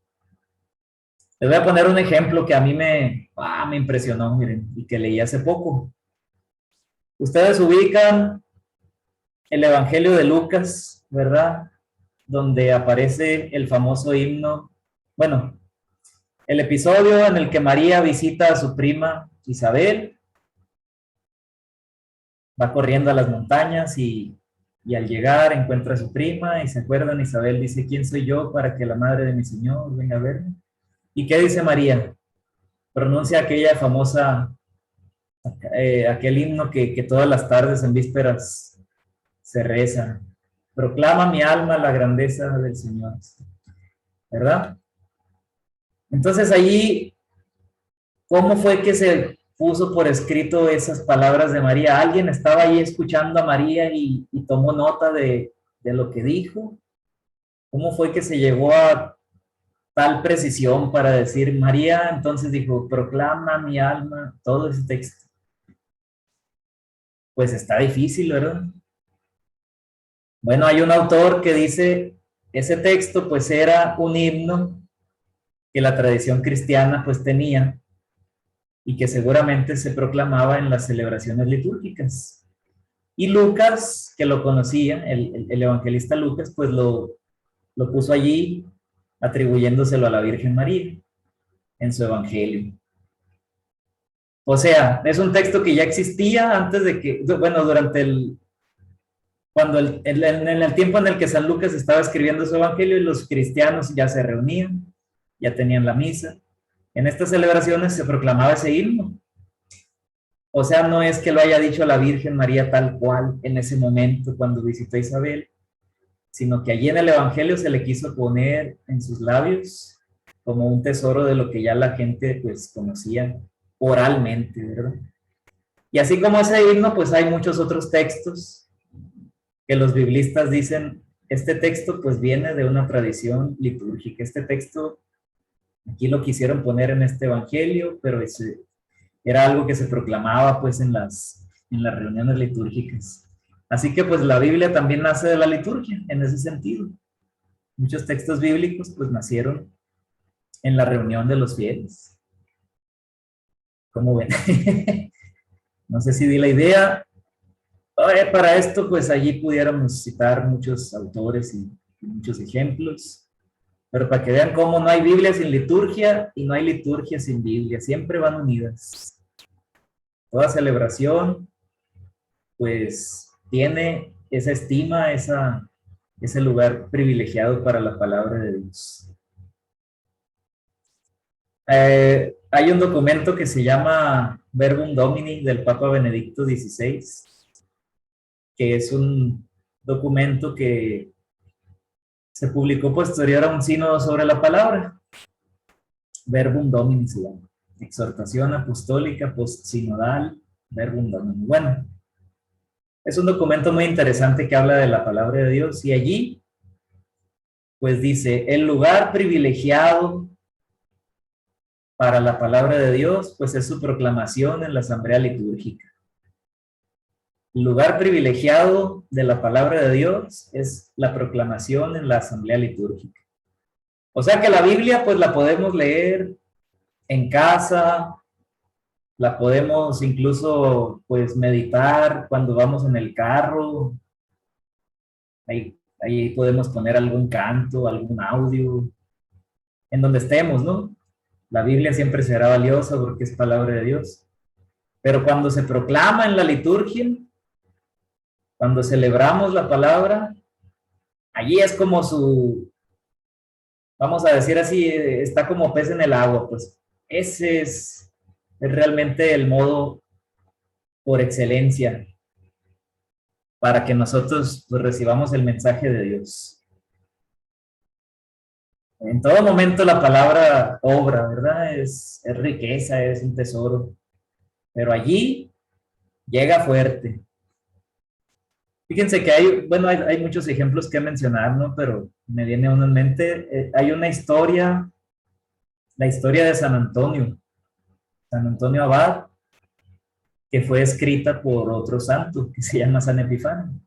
Speaker 2: Les voy a poner un ejemplo que a mí me impresionó, miren, y que leí hace poco. Ustedes ubican el Evangelio de Lucas, ¿verdad? Donde aparece el famoso himno, bueno, el episodio en el que María visita a su prima Isabel, va corriendo a las montañas y al llegar encuentra a su prima y se acuerdan, Isabel dice, ¿quién soy yo para que la madre de mi Señor venga a verme? ¿Y qué dice María? Pronuncia aquella famosa, aquel himno que todas las tardes en vísperas se reza. Proclama mi alma la grandeza del Señor, ¿verdad? Entonces allí, ¿cómo fue que se puso por escrito esas palabras de María? ¿Alguien estaba ahí escuchando a María y tomó nota de lo que dijo? ¿Cómo fue que se llegó a tal precisión para decir María? Entonces dijo, proclama mi alma, todo ese texto. Pues está difícil, ¿verdad? Bueno, hay un autor que dice, ese texto pues era un himno que la tradición cristiana pues tenía y que seguramente se proclamaba en las celebraciones litúrgicas. Y Lucas, que lo conocía, el evangelista Lucas, pues lo puso allí atribuyéndoselo a la Virgen María en su evangelio. O sea, es un texto que ya existía antes de que, bueno, durante en el tiempo en el que San Lucas estaba escribiendo su evangelio y los cristianos ya se reunían, ya tenían la misa. En estas celebraciones se proclamaba ese himno. O sea, no es que lo haya dicho la Virgen María tal cual en ese momento cuando visitó a Isabel, sino que allí en el evangelio se le quiso poner en sus labios como un tesoro de lo que ya la gente pues conocía oralmente, ¿verdad? Y así como ese himno, pues hay muchos otros textos que los biblistas dicen, este texto pues viene de una tradición litúrgica, este texto aquí lo quisieron poner en este evangelio, pero era algo que se proclamaba pues en las reuniones litúrgicas. Así que pues la Biblia también nace de la liturgia en ese sentido. Muchos textos bíblicos pues nacieron en la reunión de los fieles. ¿Cómo ven? No sé si di la idea. Para esto, pues allí pudiéramos citar muchos autores y muchos ejemplos, pero para que vean cómo no hay Biblia sin liturgia y no hay liturgia sin Biblia, siempre van unidas. Toda celebración, pues, tiene esa estima, ese lugar privilegiado para la palabra de Dios. Hay un documento que se llama Verbum Domini del Papa Benedicto XVI, que es un documento que se publicó posterior a un sínodo sobre la palabra. Verbum Domini se llama. Exhortación apostólica postsinodal, Verbum Domini. Bueno, es un documento muy interesante que habla de la palabra de Dios y allí, pues dice, el lugar privilegiado para la palabra de Dios, pues es su proclamación en la asamblea litúrgica. El lugar privilegiado de la palabra de Dios es la proclamación en la asamblea litúrgica. O sea que la Biblia, pues la podemos leer en casa, la podemos incluso, pues, meditar cuando vamos en el carro. Ahí podemos poner algún canto, algún audio, en donde estemos, ¿no? La Biblia siempre será valiosa porque es palabra de Dios. Pero cuando se proclama en la liturgia, cuando celebramos la palabra, allí es como vamos a decir así, está como pez en el agua, pues ese es realmente el modo por excelencia para que nosotros, pues, recibamos el mensaje de Dios. En todo momento la palabra obra, ¿verdad? Es riqueza, es un tesoro, pero allí llega fuerte. Fíjense que hay muchos ejemplos que mencionar, ¿no? Pero me viene uno en mente. Hay una historia, la historia de San Antonio Abad, que fue escrita por otro santo, que se llama San Epifanio.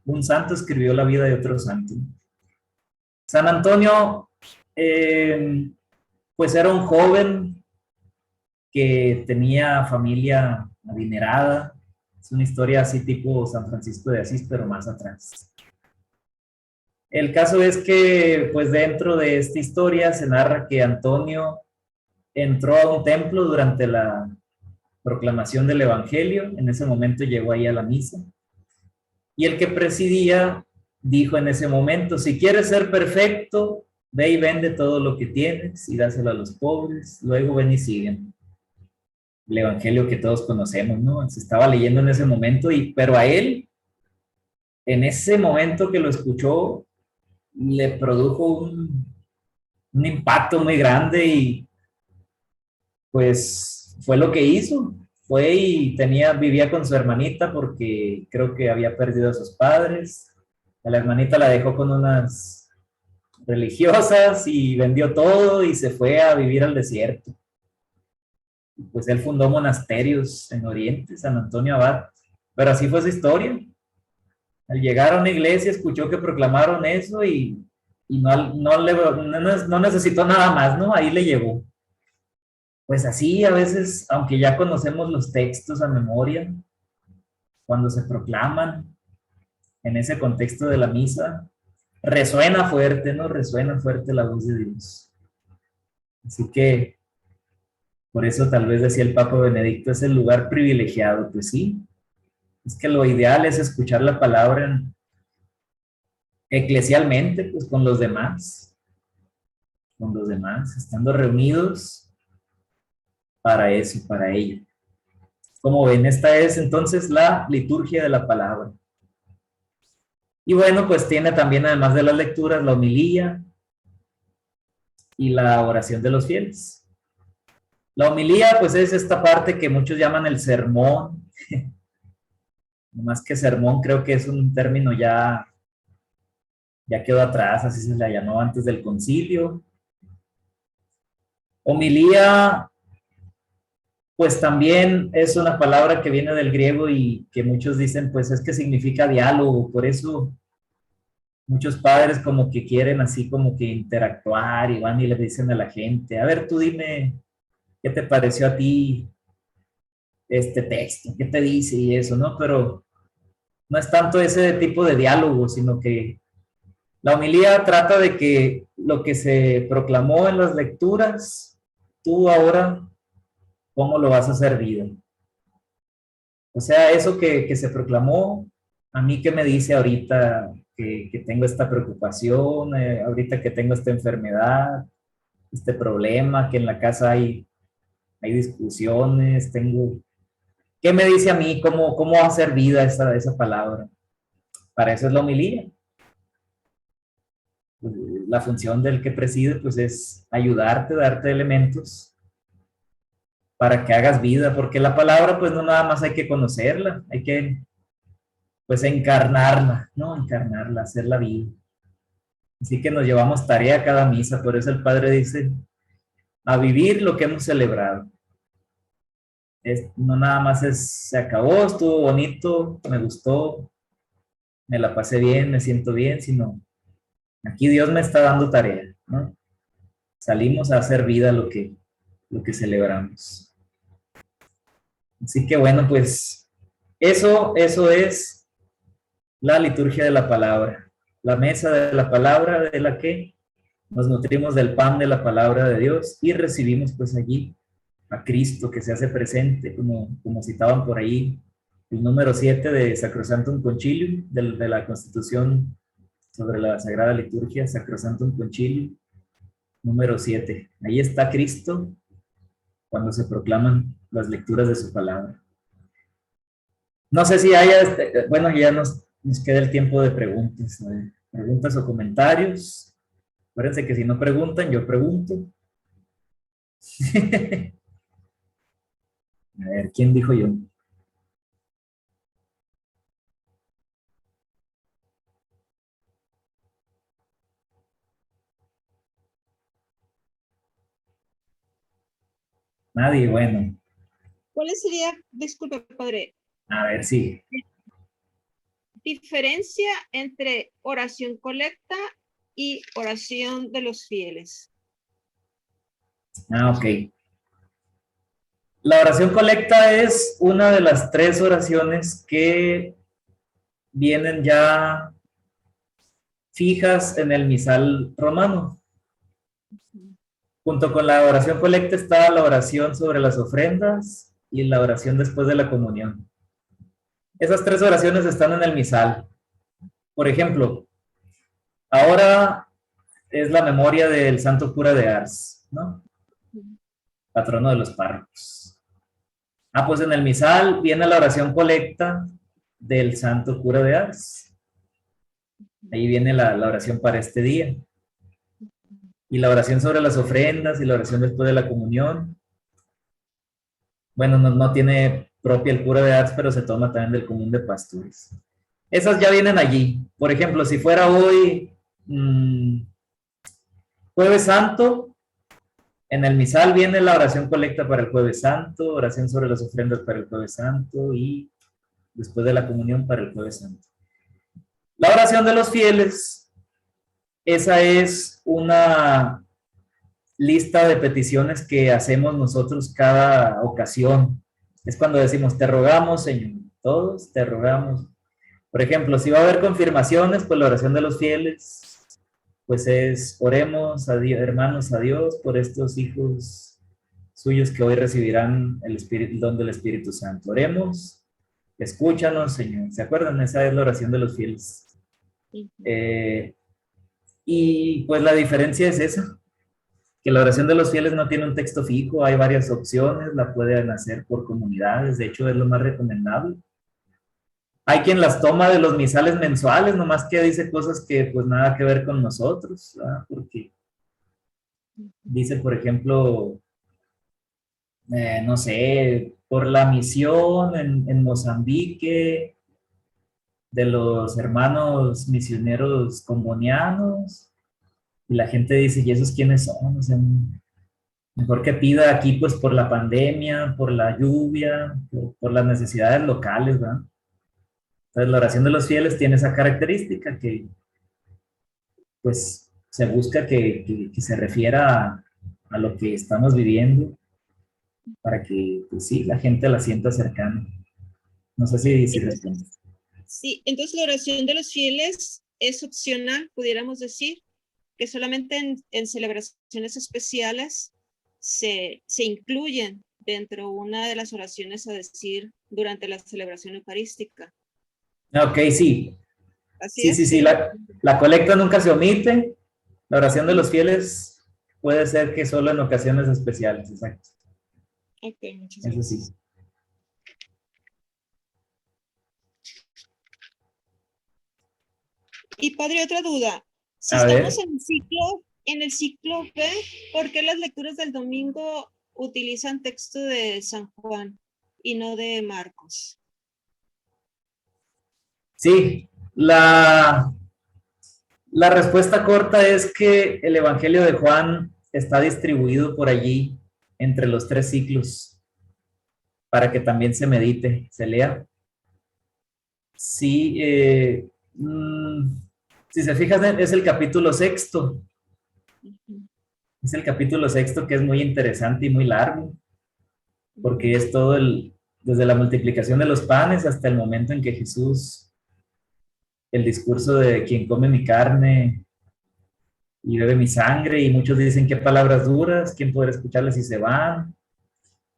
Speaker 2: Un santo escribió la vida de otro santo. San Antonio, pues era un joven que tenía familia adinerada. Es una historia así tipo San Francisco de Asís, pero más atrás. El caso es que, pues, dentro de esta historia se narra que Antonio entró a un templo durante la proclamación del Evangelio. En ese momento llegó ahí a la misa. Y el que presidía dijo en ese momento, si quieres ser perfecto, ve y vende todo lo que tienes y dáselo a los pobres, luego ven y siguen. El Evangelio que todos conocemos, ¿no? Se estaba leyendo en ese momento, pero a él, en ese momento que lo escuchó, le produjo un impacto muy grande y pues fue lo que hizo. Fue y vivía con su hermanita porque creo que había perdido a sus padres. A la hermanita la dejó con unas religiosas y vendió todo y se fue a vivir al desierto. Pues él fundó monasterios en Oriente, San Antonio Abad, pero así fue su historia. Al llegar a una iglesia escuchó que proclamaron eso y no necesitó nada más, ¿no? Ahí le llegó. Pues así a veces, aunque ya conocemos los textos a memoria, cuando se proclaman en ese contexto de la misa, resuena fuerte, ¿no? Resuena fuerte la voz de Dios. Así que por eso tal vez decía el Papa Benedicto, es el lugar privilegiado. Pues sí, es que lo ideal es escuchar la palabra eclesialmente, pues con los demás, estando reunidos para eso, para ello. Como ven, esta es entonces la liturgia de la palabra. Y bueno, pues tiene también, además de las lecturas, la homilía y la oración de los fieles. La homilía, pues, es esta parte que muchos llaman el sermón. Más que sermón, creo que es un término ya quedó atrás, así se la llamó antes del concilio. Homilía, pues también es una palabra que viene del griego y que muchos dicen, pues es que significa diálogo. Por eso muchos padres como que quieren así como que interactuar y van y le dicen a la gente, a ver, tú dime, ¿qué te pareció a ti este texto, ¿qué te dice? Y eso, ¿no? Pero no es tanto ese tipo de diálogo, sino que la homilía trata de que lo que se proclamó en las lecturas, tú ahora, ¿cómo lo vas a hacer vida? O sea, eso que se proclamó, a mí que me dice ahorita que tengo esta preocupación, ahorita que tengo esta enfermedad, este problema, que en la casa hay discusiones, ¿qué me dice a mí? ¿Cómo hacer vida esa palabra? Para eso es la homilía. La función del que preside, pues, es ayudarte, darte elementos para que hagas vida, porque la palabra, pues, no nada más hay que conocerla, hay que, pues, encarnarla, ¿no? Encarnarla, hacerla vida. Así que nos llevamos tarea cada misa, por eso el Padre dice, a vivir lo que hemos celebrado. No nada más se acabó, estuvo bonito, me gustó, me la pasé bien, me siento bien, sino aquí Dios me está dando tarea, ¿no? Salimos a hacer vida lo que celebramos. Así que bueno, pues eso es la liturgia de la palabra, la mesa de la palabra de la que nos nutrimos del pan de la palabra de Dios y recibimos pues allí a Cristo que se hace presente, como citaban por ahí, el número 7 de Sacrosanctum Concilium, de la Constitución sobre la Sagrada Liturgia, Sacrosanctum Concilium, número 7. Ahí está Cristo cuando se proclaman las lecturas de su palabra. No sé si haya, bueno, ya nos queda el tiempo de preguntas, ¿no? Preguntas o comentarios. Acuérdense que si no preguntan, yo pregunto. A ver, ¿quién dijo yo? Nadie, bueno.
Speaker 5: ¿Cuál sería, disculpe, padre,
Speaker 2: A ver, sí.
Speaker 5: diferencia entre oración colecta y oración de los fieles?
Speaker 2: Ok. La oración colecta es una de las 3 oraciones que vienen ya fijas en el misal romano. Junto con la oración colecta está la oración sobre las ofrendas y la oración después de la comunión. Esas 3 oraciones están en el misal. Por ejemplo, ahora es la memoria del santo cura de Ars, ¿no? Patrono de los párrocos. Pues en el misal viene la oración colecta del santo cura de Ars. Ahí viene la oración para este día. Y la oración sobre las ofrendas y la oración después de la comunión. Bueno, no tiene propia el cura de Ars, pero se toma también del común de pastores. Esas ya vienen allí. Por ejemplo, si fuera hoy Jueves Santo, en el misal viene la oración colecta para el Jueves Santo, oración sobre las ofrendas para el Jueves Santo y después de la comunión para el Jueves Santo. La oración de los fieles, esa es una lista de peticiones que hacemos nosotros cada ocasión. Es cuando decimos, te rogamos, Señor. Todos te rogamos. Por ejemplo, si va a haber confirmaciones, pues la oración de los fieles, pues es, oremos a Dios, hermanos, a Dios por estos hijos suyos que hoy recibirán el don del Espíritu Santo. Oremos, escúchanos, Señor. ¿Se acuerdan? Esa es la oración de los fieles. Y pues la diferencia es esa, que la oración de los fieles no tiene un texto fijo, hay varias opciones, la pueden hacer por comunidades, de hecho es lo más recomendable. Hay quien las toma de los misales mensuales, nomás que dice cosas que pues nada que ver con nosotros, ¿verdad? Porque dice, por ejemplo, no sé, por la misión en Mozambique de los hermanos misioneros combonianos, y la gente dice, ¿y esos quiénes son? O sea, mejor que pida aquí pues por la pandemia, por la lluvia, por las necesidades locales, ¿verdad? Entonces la oración de los fieles tiene esa característica que pues se busca que se refiera a lo que estamos viviendo para que, pues sí, la gente la sienta cercana. No sé si responde.
Speaker 5: Sí, entonces la oración de los fieles es opcional, pudiéramos decir, que solamente en celebraciones especiales se incluyen dentro una de las oraciones a decir durante la celebración eucarística.
Speaker 2: Ok, sí.
Speaker 5: Así es.
Speaker 2: Sí. La colecta nunca se omite. La oración de los fieles puede ser que solo en ocasiones especiales, exacto.
Speaker 5: Ok, muchas
Speaker 2: Eso
Speaker 5: gracias.
Speaker 2: sí.
Speaker 5: Y padre, otra duda. Si
Speaker 2: A
Speaker 5: estamos
Speaker 2: ver.
Speaker 5: en el ciclo B, ¿por qué las lecturas del domingo utilizan texto de San Juan y no de Marcos?
Speaker 2: Sí, la respuesta corta es que el Evangelio de Juan está distribuido por allí entre los 3 ciclos para que también se medite, se lea. Sí, si se fijan, es el capítulo 6. Es el capítulo 6 que es muy interesante y muy largo, porque es todo desde la multiplicación de los panes hasta el momento en que Jesús, el discurso de quien come mi carne y bebe mi sangre, y muchos dicen qué palabras duras, quién podrá escucharles si se van.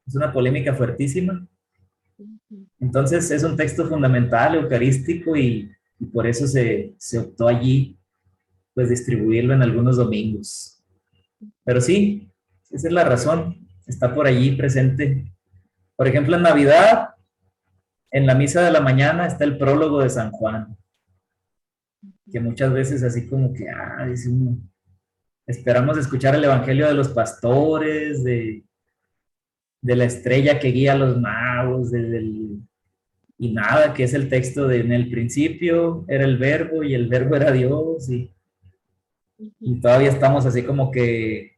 Speaker 2: Es una polémica fuertísima. Entonces es un texto fundamental, eucarístico, y por eso se optó allí, pues, distribuirlo en algunos domingos. Pero sí, esa es la razón, está por allí presente. Por ejemplo, en Navidad, en la misa de la mañana está el prólogo de San Juan, que muchas veces así como que, dice uno, esperamos escuchar el evangelio de los pastores, de la estrella que guía a los magos, y nada, que es el texto de en el principio era el verbo y el verbo era Dios, y todavía estamos así como que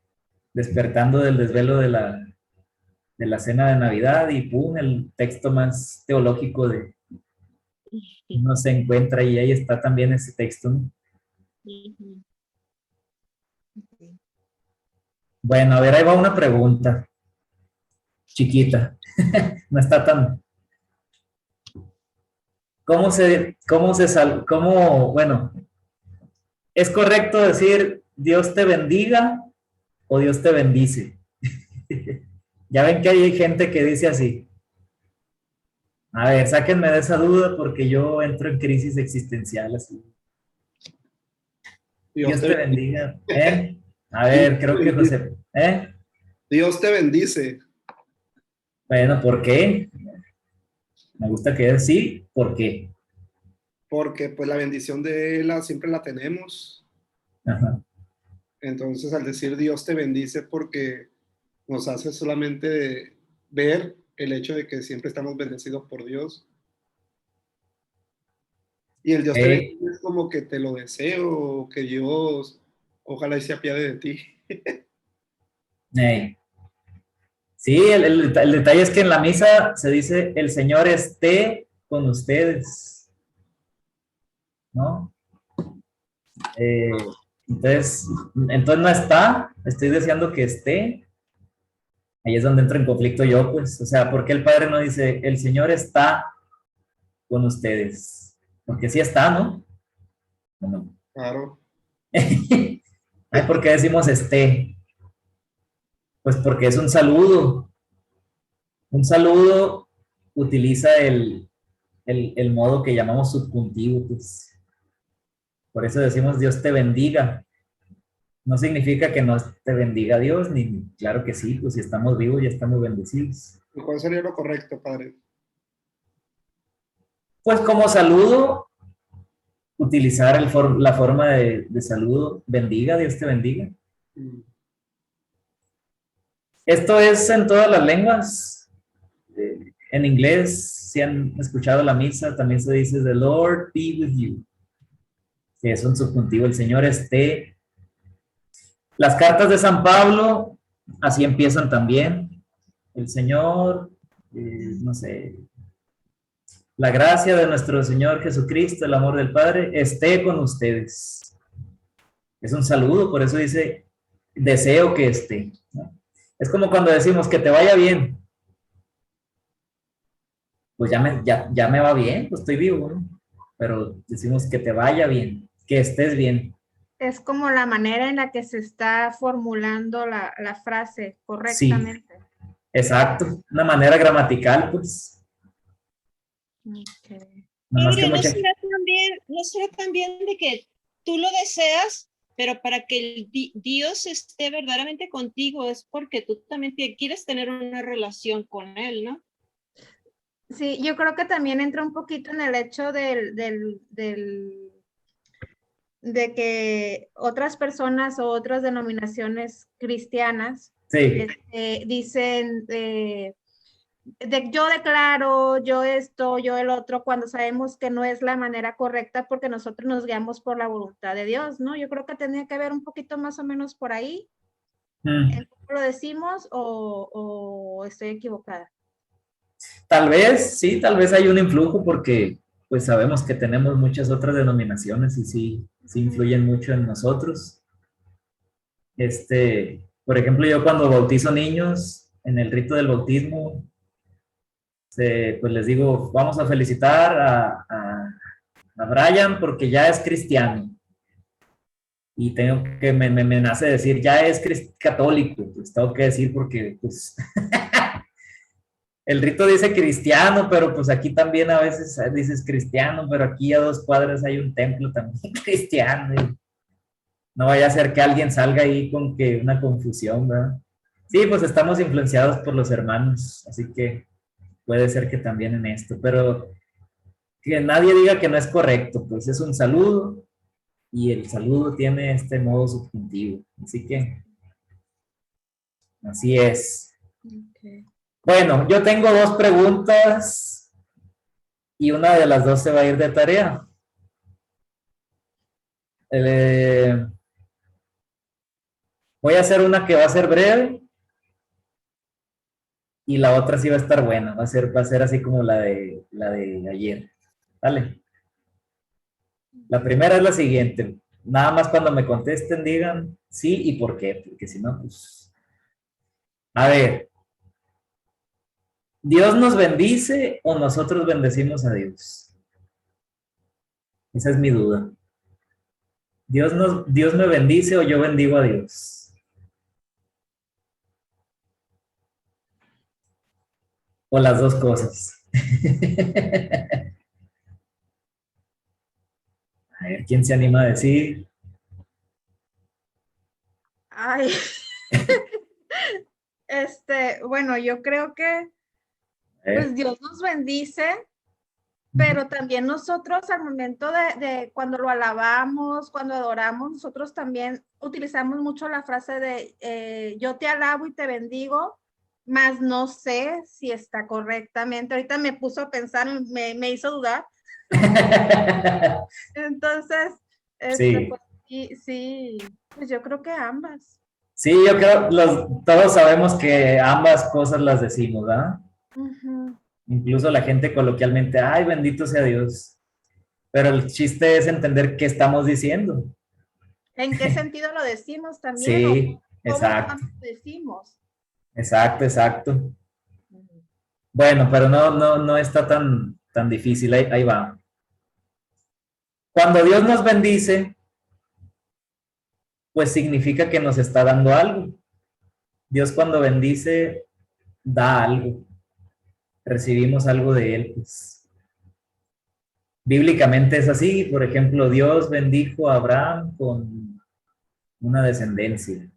Speaker 2: despertando del desvelo de la cena de Navidad, y pum, el texto más teológico uno se encuentra, y ahí está también ese texto, ¿no? Bueno, a ver, ahí va una pregunta chiquita. No está tan... bueno, ¿es correcto decir Dios te bendiga o Dios te bendice? Ya ven que hay gente que dice así. A ver, sáquenme de esa duda porque yo entro en crisis existencial así. Dios te bendiga. A ver, creo que José.
Speaker 8: Dios te bendice.
Speaker 2: Bueno, ¿por qué? Me gusta que es sí, ¿por qué?
Speaker 8: Porque pues la bendición de Él siempre la tenemos.
Speaker 2: Ajá.
Speaker 8: Entonces al decir Dios te bendice, porque nos hace solamente ver el hecho de que siempre estamos bendecidos por Dios. Y el Dios te bendice es como que te lo deseo, que Dios ojalá y se apiade de ti.
Speaker 2: Sí, el detalle es que en la misa se dice el Señor esté con ustedes, ¿no? Entonces no está, estoy deseando que esté. Ahí es donde entro en conflicto yo, pues. O sea, ¿por qué el Padre no dice el Señor está con ustedes? Porque sí está, ¿no? No.
Speaker 8: Claro.
Speaker 2: Ay, ¿por qué decimos esté? Pues porque es un saludo. Un saludo utiliza el modo que llamamos subjuntivo, pues. Por eso decimos Dios te bendiga. No significa que nos te bendiga Dios, ni claro que sí, pues si estamos vivos ya estamos bendecidos.
Speaker 8: ¿Y cuál sería lo correcto, Padre?
Speaker 2: Pues como saludo, utilizar la forma de saludo, bendiga, Dios te bendiga. Esto es en todas las lenguas. En inglés, si han escuchado la misa, también se dice The Lord be with you, que es un subjuntivo, el Señor esté. Las cartas de San Pablo, así empiezan también. El Señor, no sé, la gracia de nuestro Señor Jesucristo, el amor del Padre, esté con ustedes. Es un saludo, por eso dice, deseo que esté, ¿no? Es como cuando decimos que te vaya bien. pues ya me va bien, pues estoy vivo, ¿no? Pero decimos que te vaya bien, que estés bien.
Speaker 9: Es como la manera en la que se está formulando la frase
Speaker 2: Sí,
Speaker 9: correctamente.
Speaker 2: exacto. Una manera gramatical, pues.
Speaker 9: Ok.
Speaker 2: Nada más que
Speaker 5: Padre,
Speaker 2: mucha...
Speaker 5: ¿no será también de que tú lo deseas, pero para que Dios esté verdaderamente contigo es porque tú también quieres tener una relación con Él, ¿no?
Speaker 9: Sí, yo creo que también entra un poquito en el hecho de que otras personas o otras denominaciones cristianas
Speaker 2: Sí,
Speaker 9: dicen yo declaro, yo esto, yo el otro, cuando sabemos que no es la manera correcta porque nosotros nos guiamos por la voluntad de Dios, ¿no? Yo creo que tenía que ver un poquito más o menos por ahí, en cómo lo decimos o estoy equivocada.
Speaker 2: tal vez, sí, tal vez hay un influjo porque pues sabemos que tenemos muchas otras denominaciones y sí influyen mucho en nosotros. Por ejemplo, yo cuando bautizo niños, en el rito del bautismo, pues les digo, vamos a felicitar a Brian porque ya es cristiano. Y tengo que, me nace decir, ya es católico, pues tengo que decir porque, pues, el rito dice cristiano, pero pues aquí también a veces dices cristiano, pero aquí a 2 cuadras hay un templo también cristiano. Y no vaya a ser que alguien salga ahí con que una confusión, ¿verdad? Sí, pues estamos influenciados por los hermanos, así que puede ser que también en esto, pero que nadie diga que no es correcto, pues es un saludo y el saludo tiene este modo subjuntivo, así que así es.
Speaker 9: Okay.
Speaker 2: Bueno, yo tengo 2 preguntas y una de las 2 se va a ir de tarea. Voy a hacer una que va a ser breve y la otra sí va a estar buena, va a ser así como la de ayer. ¿Vale? La primera es la siguiente. Nada más cuando me contesten digan sí y por qué, porque si no, pues... A ver, ¿Dios nos bendice o nosotros bendecimos a Dios? Esa es mi duda. ¿Dios me bendice o yo bendigo a Dios? O las 2 cosas. A ver, ¿quién se anima a decir?
Speaker 9: Ay, bueno, yo creo que pues Dios nos bendice, pero también nosotros al momento de cuando lo alabamos, cuando adoramos, nosotros también utilizamos mucho la frase de yo te alabo y te bendigo, mas no sé si está correctamente. Ahorita me puso a pensar, me hizo dudar. Entonces,
Speaker 2: Sí.
Speaker 9: pues, sí, pues yo creo que ambas.
Speaker 2: Sí, yo creo, todos sabemos que ambas cosas las decimos, ¿verdad?
Speaker 9: Uh-huh.
Speaker 2: Incluso la gente coloquialmente, ay, bendito sea Dios. Pero el chiste es entender qué estamos diciendo.
Speaker 9: ¿En qué sentido lo decimos también?
Speaker 2: Sí,
Speaker 9: ¿O
Speaker 2: exacto.
Speaker 9: cómo lo decimos?
Speaker 2: Exacto. Bueno, pero no está tan difícil, ahí va. Cuando Dios nos bendice, pues significa que nos está dando algo. Dios cuando bendice, da algo. Recibimos algo de Él, pues. Bíblicamente es así, por ejemplo, Dios bendijo a Abraham con una descendencia.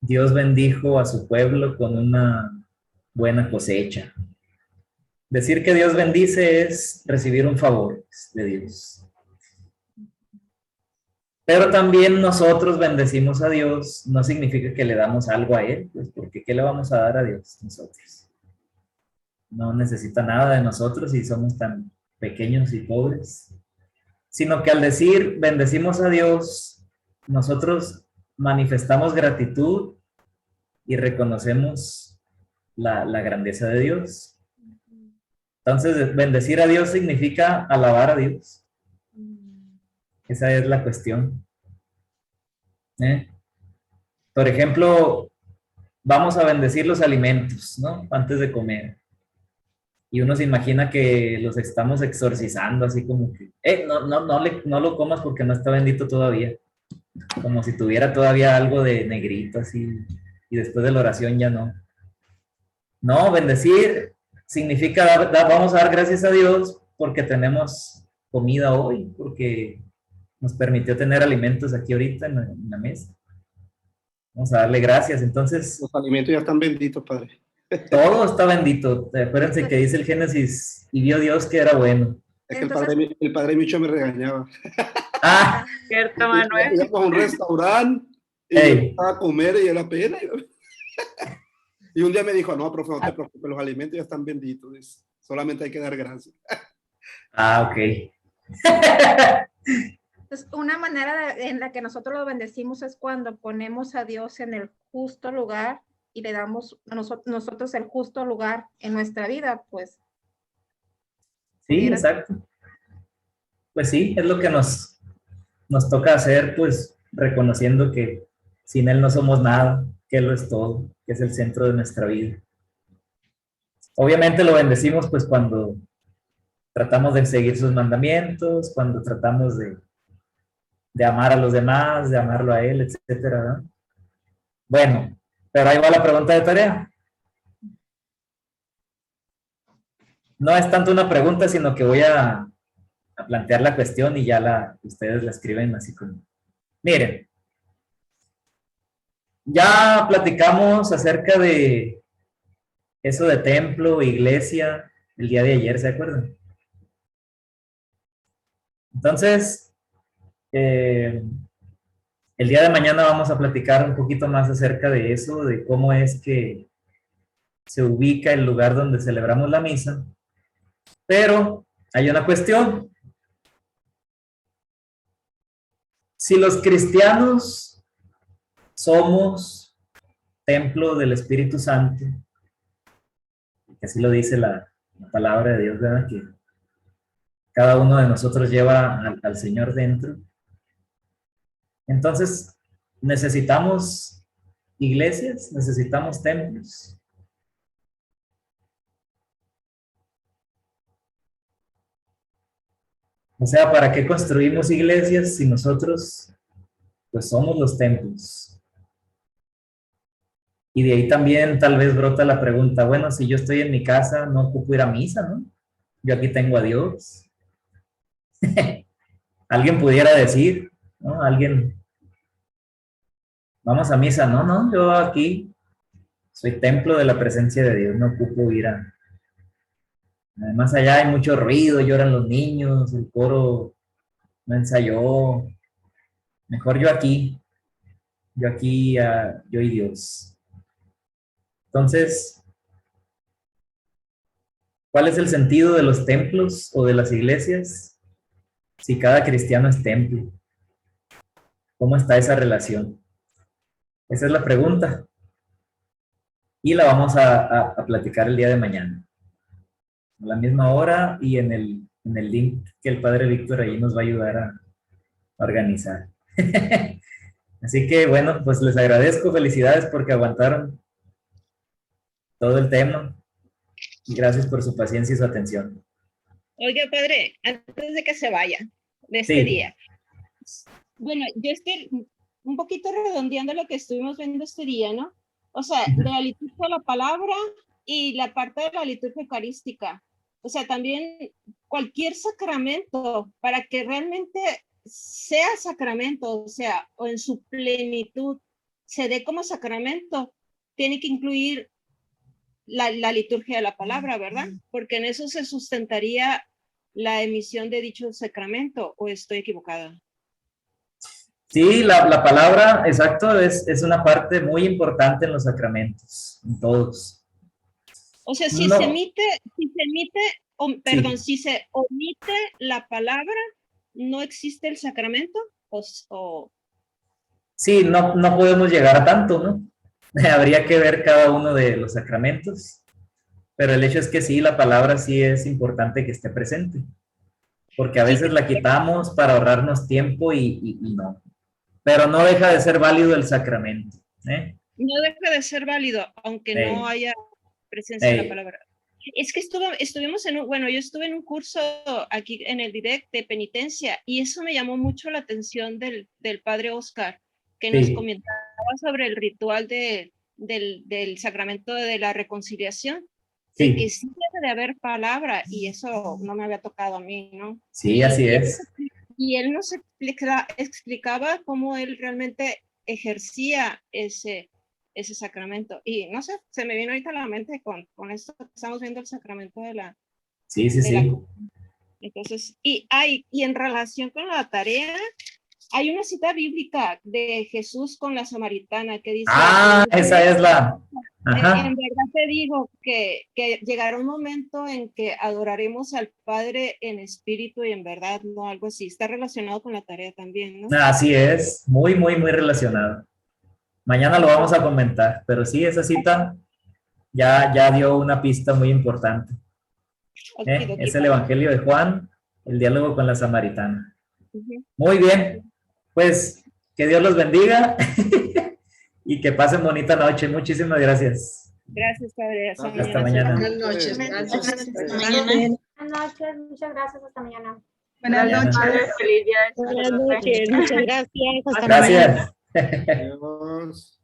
Speaker 2: Dios bendijo a su pueblo con una buena cosecha. Decir que Dios bendice es recibir un favor de Dios. Pero también nosotros bendecimos a Dios, no significa que le damos algo a Él, pues porque ¿qué le vamos a dar a Dios nosotros? No necesita nada de nosotros y somos tan pequeños y pobres, sino que al decir bendecimos a Dios, nosotros manifestamos gratitud y reconocemos la grandeza de Dios. Entonces, bendecir a Dios significa alabar a Dios. Esa es la cuestión. Por ejemplo, vamos a bendecir los alimentos, ¿no? Antes de comer. y uno se imagina que los estamos exorcizando, así como que, no lo comas porque no está bendito todavía, como si tuviera todavía algo de negrito, así, y después de la oración ya no. No, bendecir significa vamos a dar gracias a Dios porque tenemos comida hoy, porque nos permitió tener alimentos aquí ahorita en la mesa. Vamos a darle gracias. Entonces,
Speaker 8: los alimentos ya están benditos, Padre.
Speaker 2: Todo está bendito. Acuérdense que dice el Génesis, y vio Dios que era bueno.
Speaker 8: Es que el padre Micho me regañaba.
Speaker 2: Ah,
Speaker 10: Cierto, Manuel.
Speaker 8: Íbamos a un restaurante y yo estaba a comer y era pena. Y un día me dijo, no, profe, no te preocupes, los alimentos ya están benditos. Dice, solamente hay que dar gracias.
Speaker 2: Ah, ok.
Speaker 9: Entonces, una manera en la que nosotros lo bendecimos es cuando ponemos a Dios en el justo lugar y le damos a nosotros el justo lugar en nuestra vida, pues.
Speaker 2: Sí, exacto. Pues sí, es lo que nos toca hacer, pues reconociendo que sin Él no somos nada, que Él lo es todo, que es el centro de nuestra vida. Obviamente lo bendecimos pues cuando tratamos de seguir sus mandamientos, cuando tratamos de amar a los demás, de amarlo a Él, etcétera, ¿no? Bueno, pero ahí va la pregunta de tarea. No es tanto una pregunta, sino que voy a plantear la cuestión y ya ustedes la escriben así como. Miren, ya platicamos acerca de eso de templo, iglesia, el día de ayer, ¿se acuerdan? Entonces, el día de mañana vamos a platicar un poquito más acerca de eso, de cómo es que se ubica el lugar donde celebramos la misa. Pero hay una cuestión. Si los cristianos somos templo del Espíritu Santo, que así lo dice la palabra de Dios, ¿verdad? Que cada uno de nosotros lleva al Señor dentro. Entonces, necesitamos iglesias, necesitamos templos. O sea, ¿para qué construimos iglesias si nosotros, pues, somos los templos? Y de ahí también tal vez brota la pregunta, bueno, si yo estoy en mi casa, no ocupo ir a misa, ¿no? Yo aquí tengo a Dios. Alguien pudiera decir, ¿no? Alguien, vamos a misa. No, yo aquí soy templo de la presencia de Dios, no ocupo ir a... Además allá hay mucho ruido, lloran los niños, el coro no ensayó. Mejor yo aquí, yo y Dios. Entonces, ¿cuál es el sentido de los templos o de las iglesias si cada cristiano es templo? ¿Cómo está esa relación? Esa es la pregunta. Y la vamos a platicar el día de mañana. A la misma hora y en el link que el padre Víctor ahí nos va a ayudar a organizar. Así que bueno, pues les agradezco, felicidades porque aguantaron todo el tema. Gracias por su paciencia y su atención.
Speaker 5: Oiga, padre, antes de que se vaya de este día. Bueno, yo estoy un poquito redondeando lo que estuvimos viendo este día, ¿no? O sea, de la liturgia de la palabra y la parte de la liturgia eucarística. O sea, también cualquier sacramento, para que realmente sea sacramento, o sea, o en su plenitud se dé como sacramento, tiene que incluir la liturgia de la palabra, ¿verdad? Porque en eso se sustentaría la emisión de dicho sacramento, ¿o estoy equivocada?
Speaker 2: Sí, la palabra, exacto, es una parte muy importante en los sacramentos, en todos.
Speaker 5: O sea, si se omite, si se omite la palabra, ¿no existe el sacramento?
Speaker 2: Sí, no podemos llegar a tanto, ¿no? Habría que ver cada uno de los sacramentos, pero el hecho es que sí, la palabra sí es importante que esté presente, porque a veces la quitamos para ahorrarnos tiempo y no. Pero no deja de ser válido el sacramento, ¿eh?
Speaker 5: No deja de ser válido, aunque no haya presencia de la palabra. Es que estuvimos bueno, yo estuve en un curso aquí en el Direct de penitencia y eso me llamó mucho la atención del padre Oscar, que nos comentaba sobre el ritual del sacramento de la reconciliación, de que sí debe de haber palabra y eso no me había tocado a mí, ¿no?
Speaker 2: Sí, así es.
Speaker 5: Y él nos explicaba cómo él realmente ejercía ese sacramento. Y no sé, se me vino ahorita a la mente con esto que estamos viendo, el sacramento de la...
Speaker 2: Sí.
Speaker 5: Entonces, y en relación con la tarea, hay una cita bíblica de Jesús con la samaritana que dice...
Speaker 2: esa es la... Ajá.
Speaker 5: En verdad te digo que llegará un momento en que adoraremos al Padre en espíritu y en verdad, ¿no? Algo así. Está relacionado con la tarea también, ¿no?
Speaker 2: Así es, muy relacionado. Mañana lo vamos a comentar, pero sí, esa cita ya dio una pista muy importante. Es el Evangelio de Juan, el diálogo con la samaritana. Muy bien, pues que Dios los bendiga y que pasen bonita noche. Muchísimas gracias.
Speaker 5: Gracias, Padre.
Speaker 2: Hasta mañana.
Speaker 4: Buenas noches. Gracias.
Speaker 10: Buenas noches, muchas gracias, hasta mañana.
Speaker 9: Buenas noches.
Speaker 5: Feliz día.
Speaker 6: Buenas noches, muchas gracias. Hasta
Speaker 2: Gracias.
Speaker 8: Adiós.